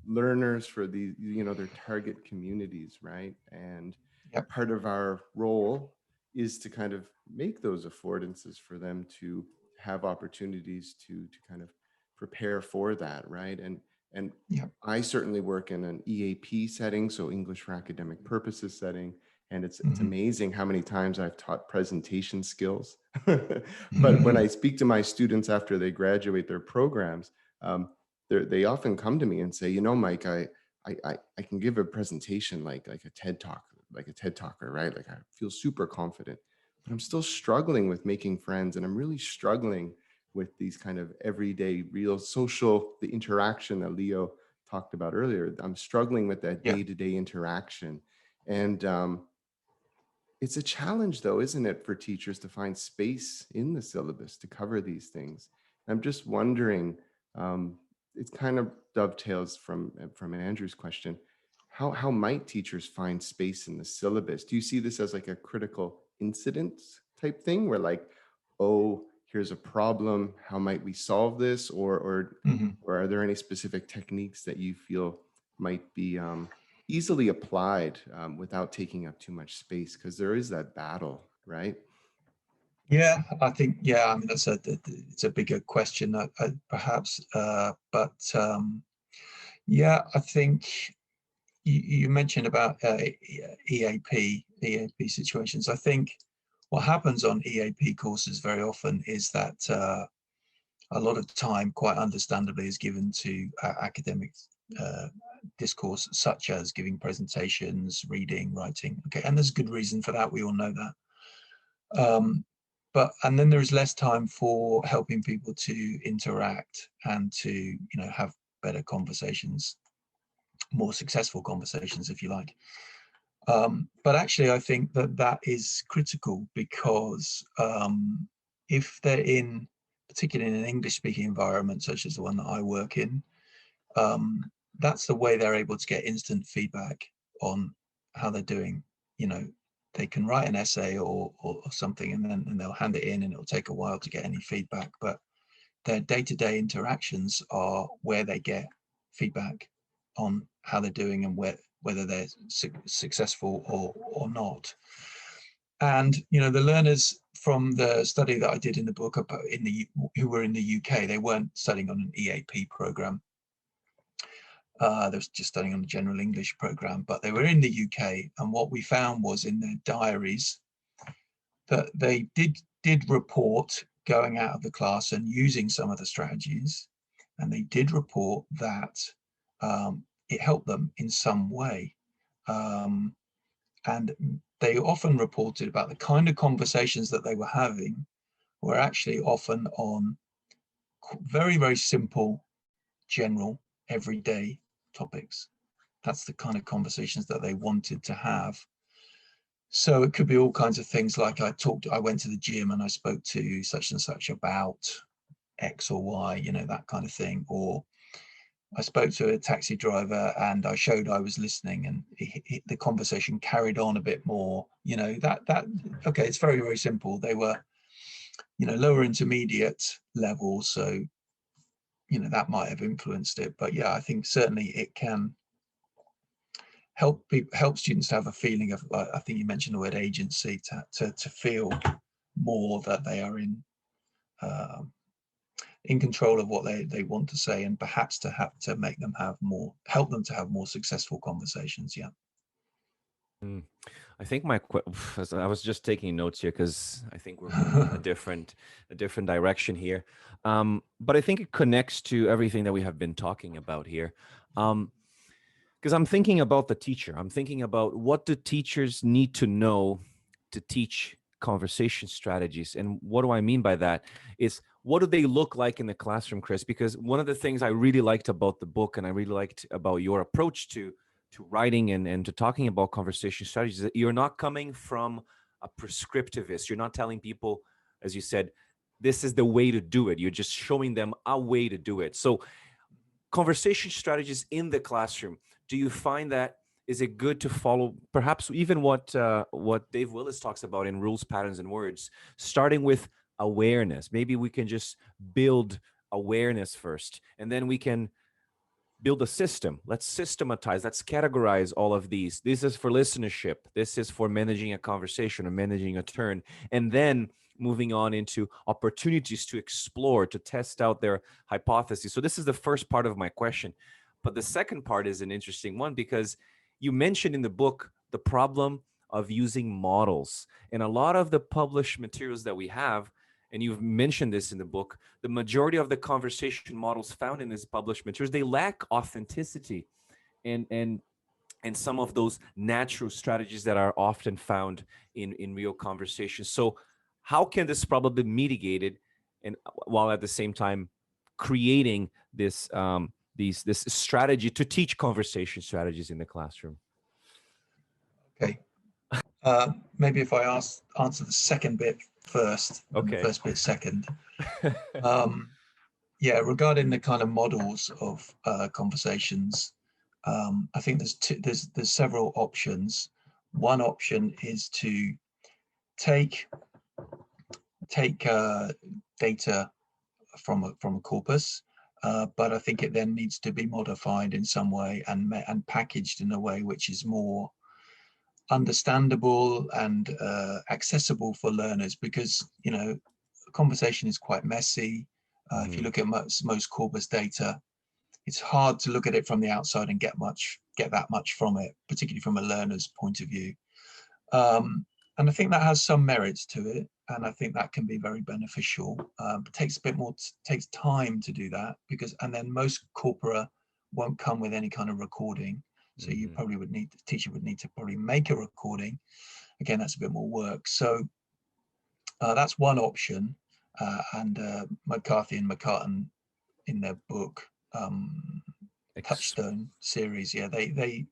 learners for the their target communities, right? And part of our role is to kind of make those affordances for them to have opportunities to kind of prepare for that, right? And I certainly work in an EAP setting, so English for Academic Purposes setting, and it's amazing how many times I've taught presentation skills. But when I speak to my students after they graduate their programs, they often come to me and say, Mike, I can give a presentation like a TED Talk, like a TED Talker, right? Like I feel super confident, but I'm still struggling with making friends, and I'm really struggling with these kind of everyday, real social, the interaction that Leo talked about earlier. I'm struggling with that day-to-day interaction. And it's a challenge though, isn't it, for teachers to find space in the syllabus to cover these things? I'm just wondering, it kind of dovetails from Andrew's question. How might teachers find space in the syllabus? Do you see this as like a critical incident type thing where like, oh, here's a problem, how might we solve this? Or are there any specific techniques that you feel might be easily applied without taking up too much space? Because there is that battle, right? Yeah, I think, I mean, it's a bigger question perhaps, but I think you mentioned about EAP situations. I think what happens on EAP courses very often is that a lot of time, quite understandably, is given to academic discourse, such as giving presentations, reading, writing. Okay, and there's good reason for that. We all know that. And then there is less time for helping people to interact and to have better conversations, more successful conversations, if you like. But actually, I think that is critical, because if they're particularly in an English-speaking environment, such as the one that I work in, that's the way they're able to get instant feedback on how they're doing. You know, they can write an essay or something, and they'll hand it in, and it'll take a while to get any feedback. But their day-to-day interactions are where they get feedback on how they're doing and whether they're successful or not. And you know, the learners from the study that I did in the book about who were in the UK, they weren't studying on an EAP program. They were just studying on a general English program, but they were in the UK. And what we found was in their diaries that they did report going out of the class and using some of the strategies, and they did report that it helped them in some way. And they often reported about the kind of conversations that they were having were actually often on very, very simple, general, everyday topics. That's the kind of conversations that they wanted to have. So it could be all kinds of things, like I went to the gym and I spoke to such and such about X or Y, you know, that kind of thing. Or I spoke to a taxi driver and I showed I was listening, and the conversation carried on a bit more, you know, okay, it's very, very simple. They were, you know, lower intermediate level. So, you know, that might have influenced it. But yeah, I think certainly it can help students to have a feeling of, I think you mentioned the word agency, to feel more that they are in control of what they want to say, and perhaps to make them help them to have more successful conversations. Yeah. I think I was just taking notes here because I think we're moving in a different direction here. But I think it connects to everything that we have been talking about here. Because I'm thinking about the teacher. I'm thinking about, what do teachers need to know to teach conversation strategies? And what do I mean by that? Is, what do they look like in the classroom, Chris? Because one of the things I really liked about the book, and I really liked about your approach to writing and to talking about conversation strategies, that you're not coming from a prescriptivist. You're not telling people, as you said, this is the way to do it. You're just showing them a way to do it. So conversation strategies in the classroom, do you find that, is it good to follow perhaps even what Dave Willis talks about in Rules, Patterns, and Words, starting with awareness? Maybe we can just build awareness first, and then we can build a system. Let's systematize, let's categorize all of these. This is for listenership. This is for managing a conversation or managing a turn. And then moving on into opportunities to explore, to test out their hypotheses. So this is the first part of my question. But the second part is an interesting one, because you mentioned in the book the problem of using models. And a lot of the published materials that we have, and you've mentioned this in the book, the majority of the conversation models found in these published materials, they lack authenticity and some of those natural strategies that are often found in real conversations. So how can this problem be mitigated, and while at the same time creating this this strategy to teach conversation strategies in the classroom? Okay. Maybe if I answer the second bit first, and the first bit second. Yeah, regarding the kind of models of conversations, I think there's several options. One option is to take data from a corpus, but I think it then needs to be modified in some way and packaged in a way which is more understandable and accessible for learners, because, you know, conversation is quite messy. If you look at most corpus data, it's hard to look at it from the outside and get that much from it, particularly from a learner's point of view. And I think that has some merits to it, and I think that can be very beneficial. It takes a bit more, takes time to do that, and then most corpora won't come with any kind of recording. So you probably the teacher would need to probably make a recording. Again, that's a bit more work. So that's one option. And McCarthy and McCartan in their book, Touchstone series, yeah, they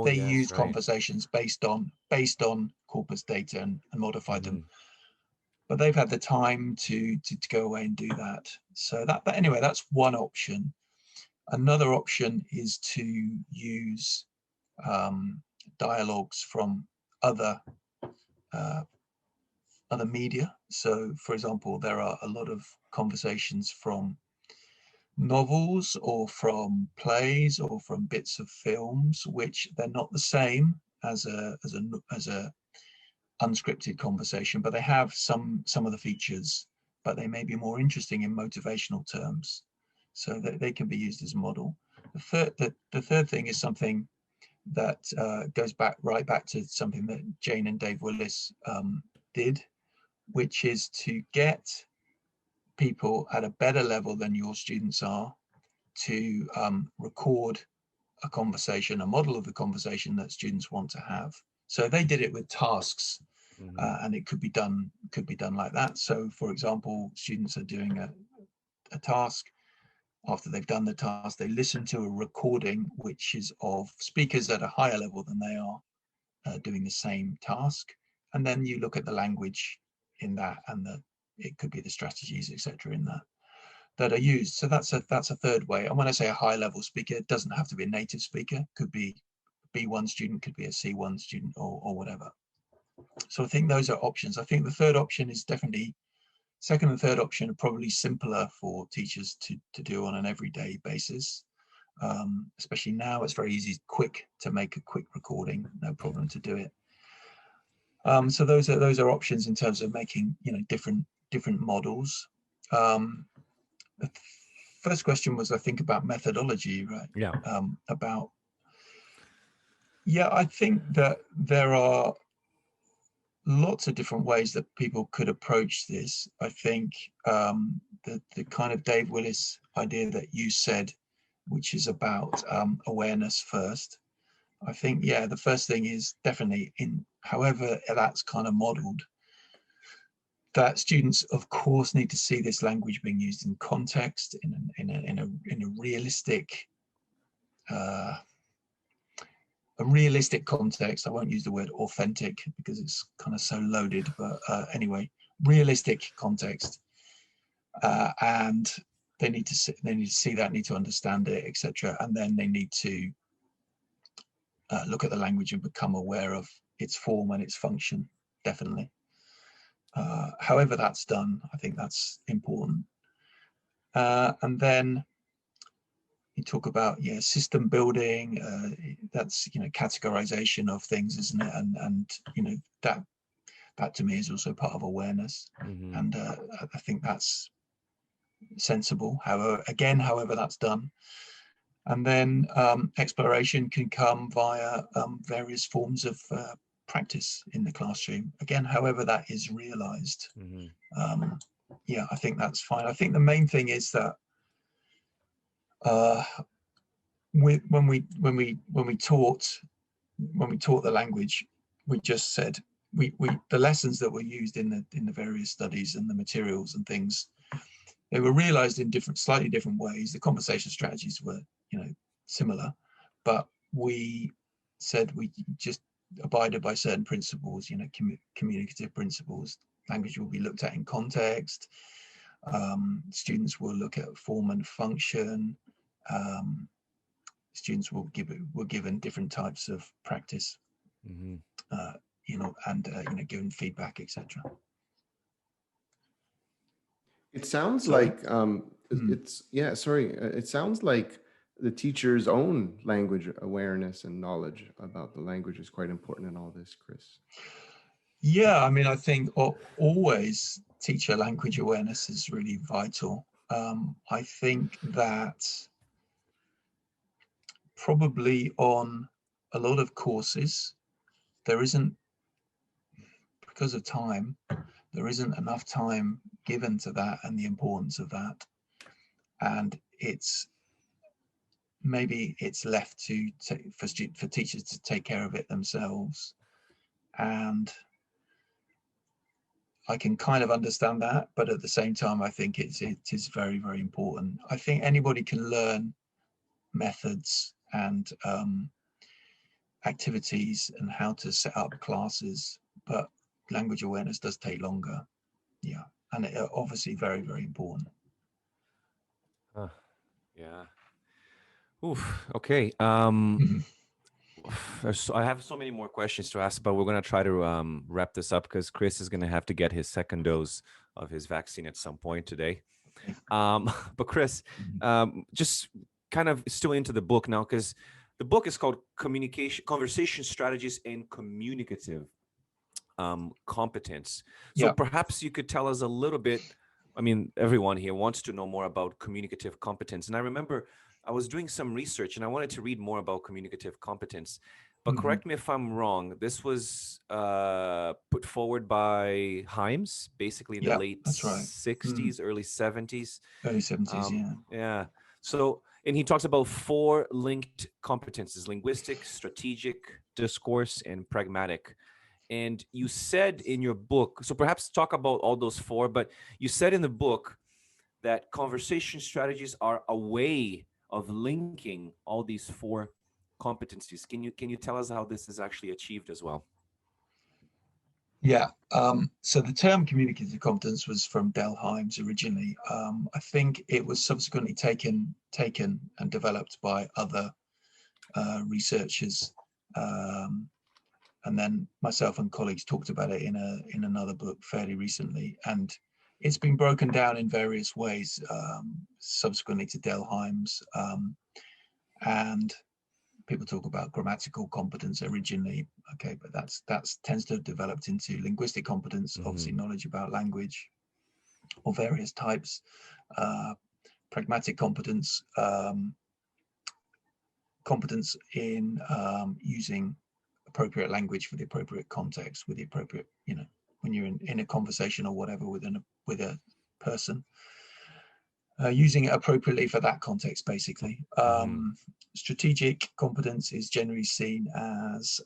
use conversations based on corpus data and modified them. But they've had the time to go away and do that. So that anyway, that's one option. Another option is to use dialogues from other media. So, for example, there are a lot of conversations from novels or from plays or from bits of films, which they're not the same as a unscripted conversation, but they have some of the features, but they may be more interesting in motivational terms, so that they can be used as a model. The third thing is something that goes right back to something that Jane and Dave Willis did, which is to get people at a better level than your students are to record a conversation, a model of the conversation that students want to have. So they did it with tasks, and it could be done like that. So, for example, students are doing a task. After they've done the task, they listen to a recording which is of speakers at a higher level than they are doing the same task, and then you look at the language in that, and it could be the strategies, etc., in that are used. So that's a third way. And when I say a high level speaker, it doesn't have to be a native speaker. It could be B1 student, could be a C1 student, or whatever. So I think those are options. I think the third option is definitely, second and third option are probably simpler for teachers to do on an everyday basis. Especially now, it's very easy, quick to make a quick recording, no problem to do it. So those are options in terms of making, different models. The first question was, I think, about methodology, right? Yeah. I think that there are lots of different ways that people could approach this. I think the kind of Dave Willis idea that you said, which is about awareness first. I think, the first thing is definitely, in however that's kind of modeled, that students, of course, need to see this language being used in context, in a realistic context. I won't use the word authentic because it's kind of so loaded, but anyway, realistic context, and they need to see that, need to understand it, etc., and then they need to look at the language and become aware of its form and its function. Definitely. However that's done, I think that's important. And then you talk about system building. That's categorization of things, isn't it? And that to me is also part of awareness. And I think that's sensible. However that's done. And then exploration can come via various forms of practice in the classroom. Again, however that is realized. I think that's fine. I think the main thing is that when we taught the language, we just said the lessons that were used in the various studies and the materials and things, they were realized in slightly different ways. The conversation strategies were similar, but we said we just abided by certain principles, communicative principles. Language will be looked at in context. Students will look at form and function. Students were given different types of practice, and given feedback, etc. It sounds like it sounds like the teacher's own language awareness and knowledge about the language is quite important in all this, Chris. Yeah, I mean, I think always teacher language awareness is really vital. I think that probably on a lot of courses, there isn't, because of time, there isn't enough time given to that and the importance of that. And maybe it's left for teachers to take care of it themselves. And I can kind of understand that, but at the same time, I think it is very, very important. I think anybody can learn methods and activities and how to set up classes, but language awareness does take longer. Yeah, and it obviously very, very important. Yeah. Oof. Okay. I have so many more questions to ask, but we're going to try to wrap this up because Chris is going to have to get his second dose of his vaccine at some point today. But Chris, just kind of still into the book now, because the book is called Conversation Strategies and Communicative Competence. So perhaps you could tell us a little bit. I mean, everyone here wants to know more about communicative competence. And I remember I was doing some research and I wanted to read more about communicative competence. But correct me if I'm wrong, this was put forward by Himes, basically in the late that's right. 60s, early 70s. Early 70s, Yeah. So, and he talks about 4 linked competences: linguistic, strategic, discourse, and pragmatic. And you said in your book, so perhaps talk about all those 4, but you said in the book that conversation strategies are a way of linking all these 4 competencies. Can you tell us how this is actually achieved as well? Yeah. So the term communicative competence was from Del Himes originally. I think it was subsequently taken and developed by other researchers. And then myself and colleagues talked about it in another book fairly recently, and it's been broken down in various ways subsequently to Del Himes, and people talk about grammatical competence originally. Okay, but that's tends to have developed into linguistic competence, obviously knowledge about language or various types, pragmatic competence, competence in using appropriate language for the appropriate context, with the appropriate, when you're in a conversation or whatever with a person, using it appropriately for that context, basically. Strategic competence is generally seen as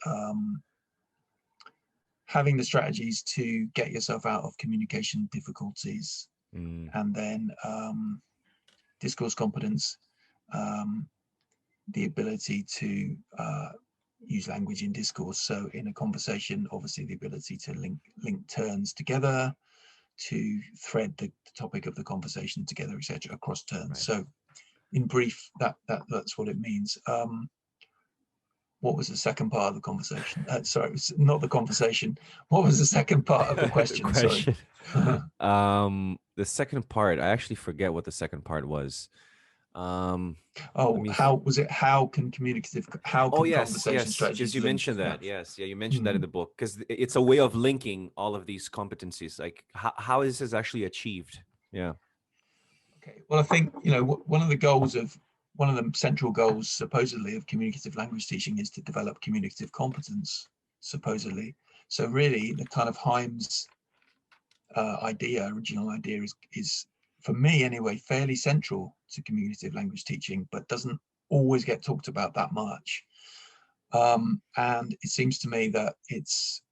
having the strategies to get yourself out of communication difficulties. And then discourse competence, the ability to use language in discourse. So in a conversation, obviously the ability to link turns together, to thread the topic of the conversation together, etc., across turns. Right. So in brief, that's what it means. What was the second part of the conversation? Sorry, it's not the conversation. What was the second part of the question? The question. Sorry. The second part, I actually forget what the second part was. How can conversation strategies because you mentioned that. Yes, you mentioned that in the book, because it's a way of linking all of these competencies. Like how is this actually achieved? Yeah. Okay, well, I think one of the central goals supposedly of communicative language teaching is to develop communicative competence, supposedly. So really the kind of Himes original idea is, for me anyway, fairly central to communicative language teaching, but doesn't always get talked about that much. And it seems to me that it's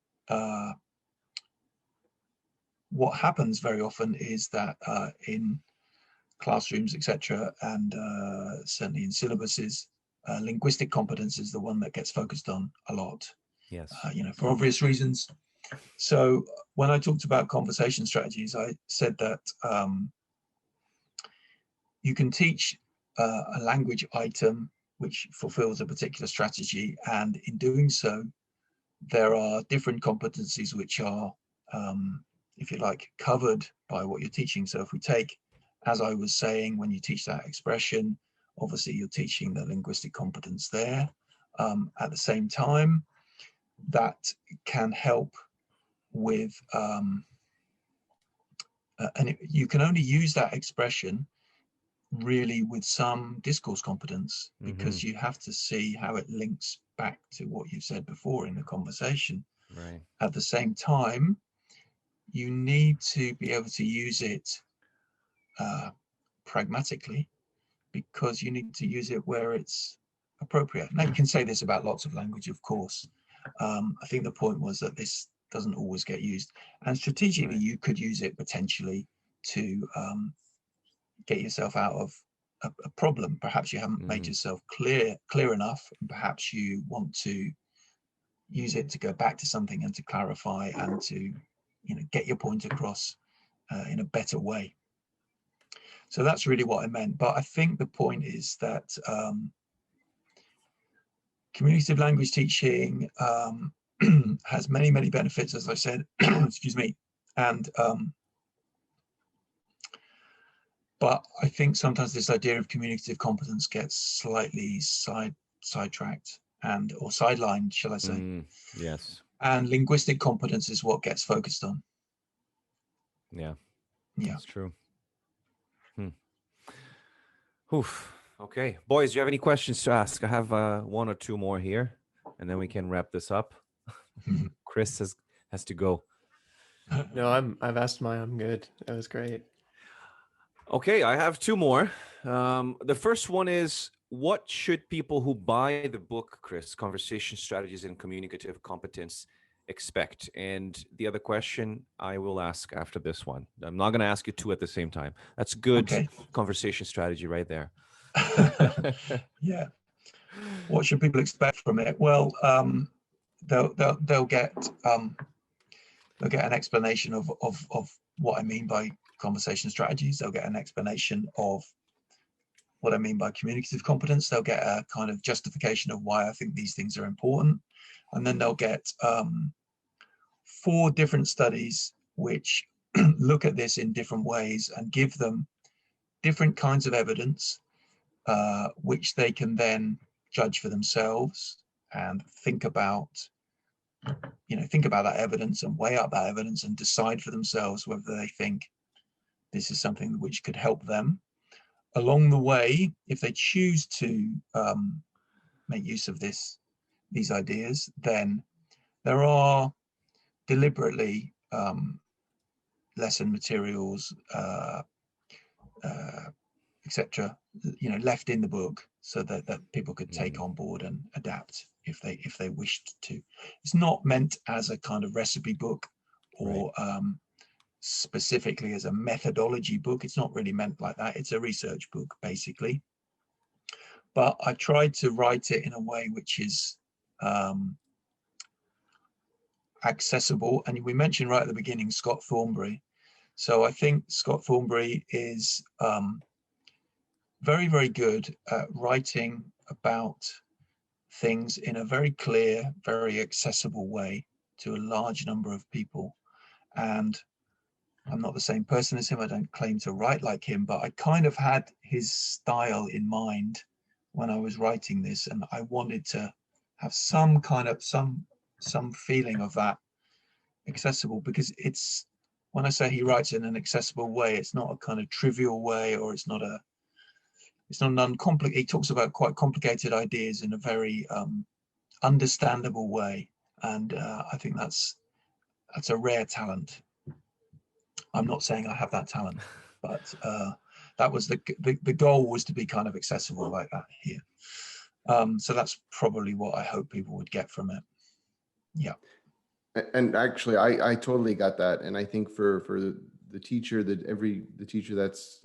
what happens very often is that in classrooms, etc., and certainly in syllabuses, linguistic competence is the one that gets focused on a lot. Yes. For obvious reasons. So when I talked about conversation strategies, I said that you can teach a language item which fulfills a particular strategy, and in doing so, there are different competencies which are, if you like, covered by what you're teaching. So if we take, as I was saying, when you teach that expression, obviously you're teaching the linguistic competence there. At the same time, that can help with, and you can only use that expression really with some discourse competence, because you have to see how it links back to what you've said before in the conversation. Right. At the same time, you need to be able to use it pragmatically, because you need to use it where it's appropriate. Now, you can say this about lots of language, of course. I think the point was that this doesn't always get used, and strategically you could use it potentially to get yourself out of a problem. Perhaps you haven't made yourself clear enough, and perhaps you want to use it to go back to something and to clarify and to get your point across in a better way. So that's really what I meant. But I think the point is that communicative language teaching has many, many benefits, as I said, excuse me. And, but I think sometimes this idea of communicative competence gets slightly sidetracked or sidelined, shall I say. Yes. And linguistic competence is what gets focused on. Yeah. Yeah. That's true. Oof. Okay. Boys, do you have any questions to ask? I have one or two more here, and then we can wrap this up. Chris has to go. No, I've asked mine. I'm good. That was great. Okay, I have two more. The first one is, what should people who buy the book, Chris, Conversation Strategies and Communicative Competence, expect? And the other question I will ask after this one. I'm not going to ask you two at the same time. That's good conversation strategy right there. Yeah. What should people expect from it? Well, they'll get an explanation of what I mean by conversation strategies. They'll get an explanation of what I mean by communicative competence. They'll get a kind of justification of why I think these things are important. And then they'll get 4 different studies which look at this in different ways and give them different kinds of evidence, which they can then judge for themselves and think about that evidence and weigh up that evidence and decide for themselves whether they think this is something which could help them. Along the way, if they choose to make use of these ideas, then there are deliberately lesson materials, etc., left in the book so that people could take on board and adapt if they wished to. It's not meant as a kind of recipe book or specifically as a methodology book. It's not really meant like that. It's a research book, basically. But I tried to write it in a way which is accessible. And we mentioned right at the beginning Scott Thornbury. So I think Scott Thornbury is very, very good at writing about things in a very clear, very accessible way to a large number of people. And I'm not the same person as him. I don't claim to write like him, but I kind of had his style in mind when I was writing this, and I wanted to have some kind of some feeling of that accessible, because it's, when I say he writes in an accessible way, it's not a kind of trivial way, or it's not an uncomplicated. He talks about quite complicated ideas in a very understandable way, and I think that's a rare talent. I'm not saying I have that talent, but that was the goal, was to be kind of accessible like that here. So that's probably what I hope people would get from it. Yeah. And actually, I totally got that. And I think for the teacher, the teacher that's,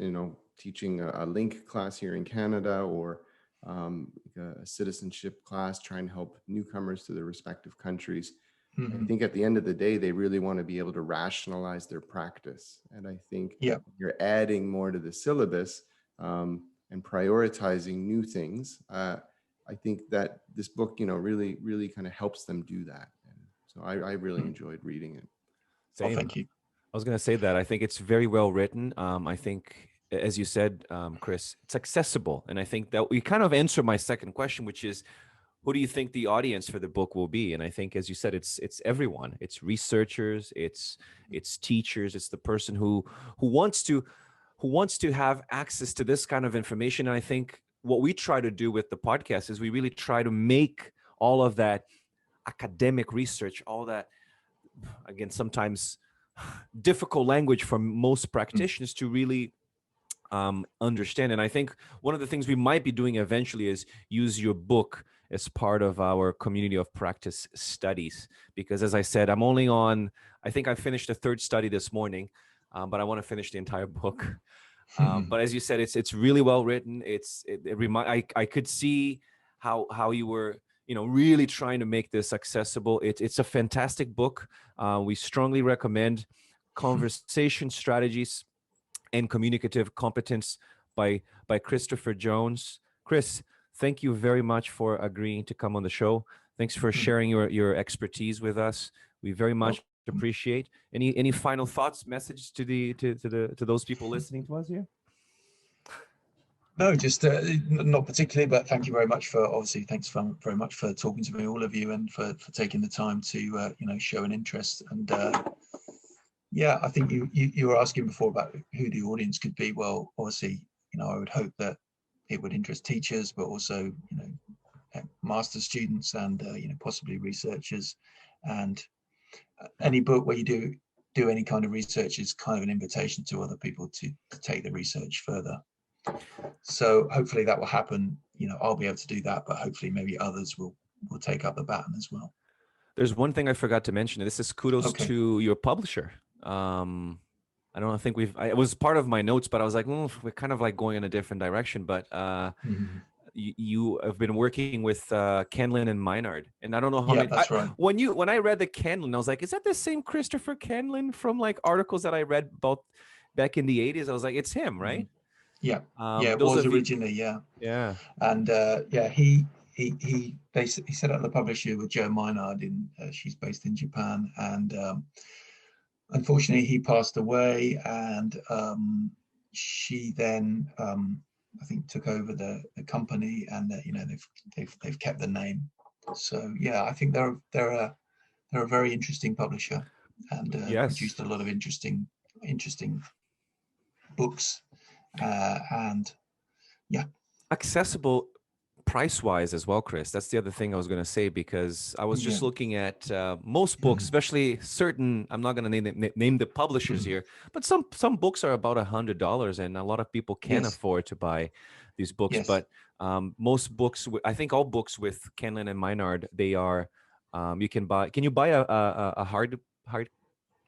teaching a link class here in Canada, or a citizenship class, trying to help newcomers to their respective countries, I think at the end of the day, they really want to be able to rationalize their practice. And I think you're adding more to the syllabus and prioritizing new things. I think that this book, really, really kind of helps them do that. And so I really enjoyed reading it. Same. Oh, thank you. I was going to say that. I think it's very well written. I think, as you said, Chris, it's accessible. And I think that we kind of answer my second question, which is, who do you think the audience for the book will be? And I think, as you said, it's everyone. It's researchers, it's teachers, it's the person who wants to have access to this kind of information. And I think what we try to do with the podcast is we really try to make all of that academic research, all that, again, sometimes difficult language for most practitioners to really understand. And I think one of the things we might be doing eventually is use your book as part of our community of practice studies, because, as I said, I think I finished the 3rd study this morning, but I want to finish the entire book. But as you said, it's really well written. I could see how you were, really trying to make this accessible. It's a fantastic book. We strongly recommend Conversation Strategies and Communicative Competence by Christopher Jones. Chris, thank you very much for agreeing to come on the show. Thanks for sharing your expertise with us. We very much appreciate. Any final thoughts, messages to those people listening to us here? No, just not particularly, but thank you very much for, obviously, thanks very much for talking to me, all of you, and for taking the time to show an interest. And yeah, I think you were asking before about who the audience could be. Well, obviously, I would hope that it would interest teachers, but also master's students and possibly researchers. And any book where you do any kind of research is kind of an invitation to other people to take the research further. So hopefully that will happen. I'll be able to do that, but hopefully maybe others will take up the baton as well. There's one thing I forgot to mention. This is kudos to your publisher. I don't think it was part of my notes, but I was like, we're kind of like going in a different direction. But you have been working with Kenlin and Maynard, and I don't know how many. That's right. When I read the Kenlin, I was like, is that the same Christopher Kenlin from like articles that I read about back in the 80s? I was like, it's him, right? Yeah, it was originally, yeah. And he set up the publisher with Jo Maynard she's based in Japan, and unfortunately he passed away, and she then I think took over the company, and they've kept the name. So yeah, I think they're a very interesting publisher, and produced a lot of interesting books. And yeah, accessible price-wise as well, Chris. That's the other thing I was going to say, because I was just looking at most books, especially certain. I'm not going to name the publishers here, but some books are about $100, and a lot of people can't afford to buy these books. But most books, I think all books with Kenlin and Maynard, they are you can buy. Can you buy a hard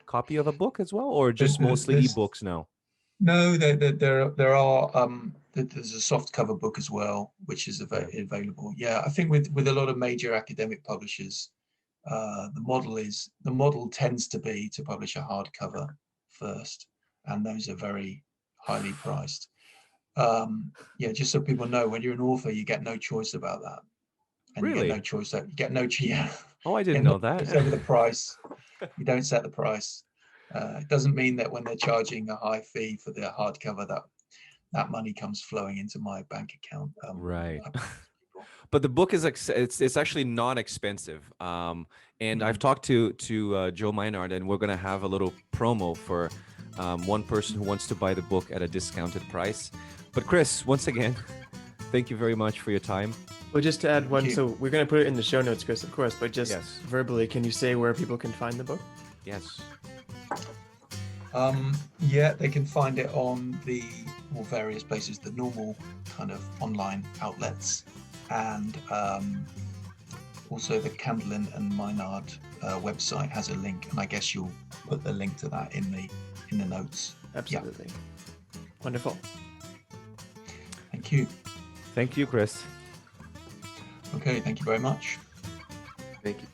copy of a book as well, or just mostly ebooks now? No, there are. There's a soft cover book as well, which is available. Yeah, I think with a lot of major academic publishers, the model tends to be to publish a hardcover first, and those are very highly priced. Just so people know, when you're an author, you get no choice about that, and really? You get no choice. You get no. Yeah. Oh, I didn't know that. It's over the price. You don't set the price. It doesn't mean that when they're charging a high fee for the hardcover that money comes flowing into my bank account. Right. But the book is it's actually not expensive. And I've talked to Jo Maynard, and we're going to have a little promo for one person who wants to buy the book at a discounted price. But Chris, once again, thank you very much for your time. Well, just to add one, so we're going to put it in the show notes, Chris, of course, but just verbally, can you say where people can find the book? Yes. They can find it on the various places, the normal kind of online outlets, and also the Kenlin and Maynard website has a link, and I guess you'll put the link to that in the notes. Absolutely. Wonderful. Thank you. Thank you, Chris. Okay, thank you very much. Thank you.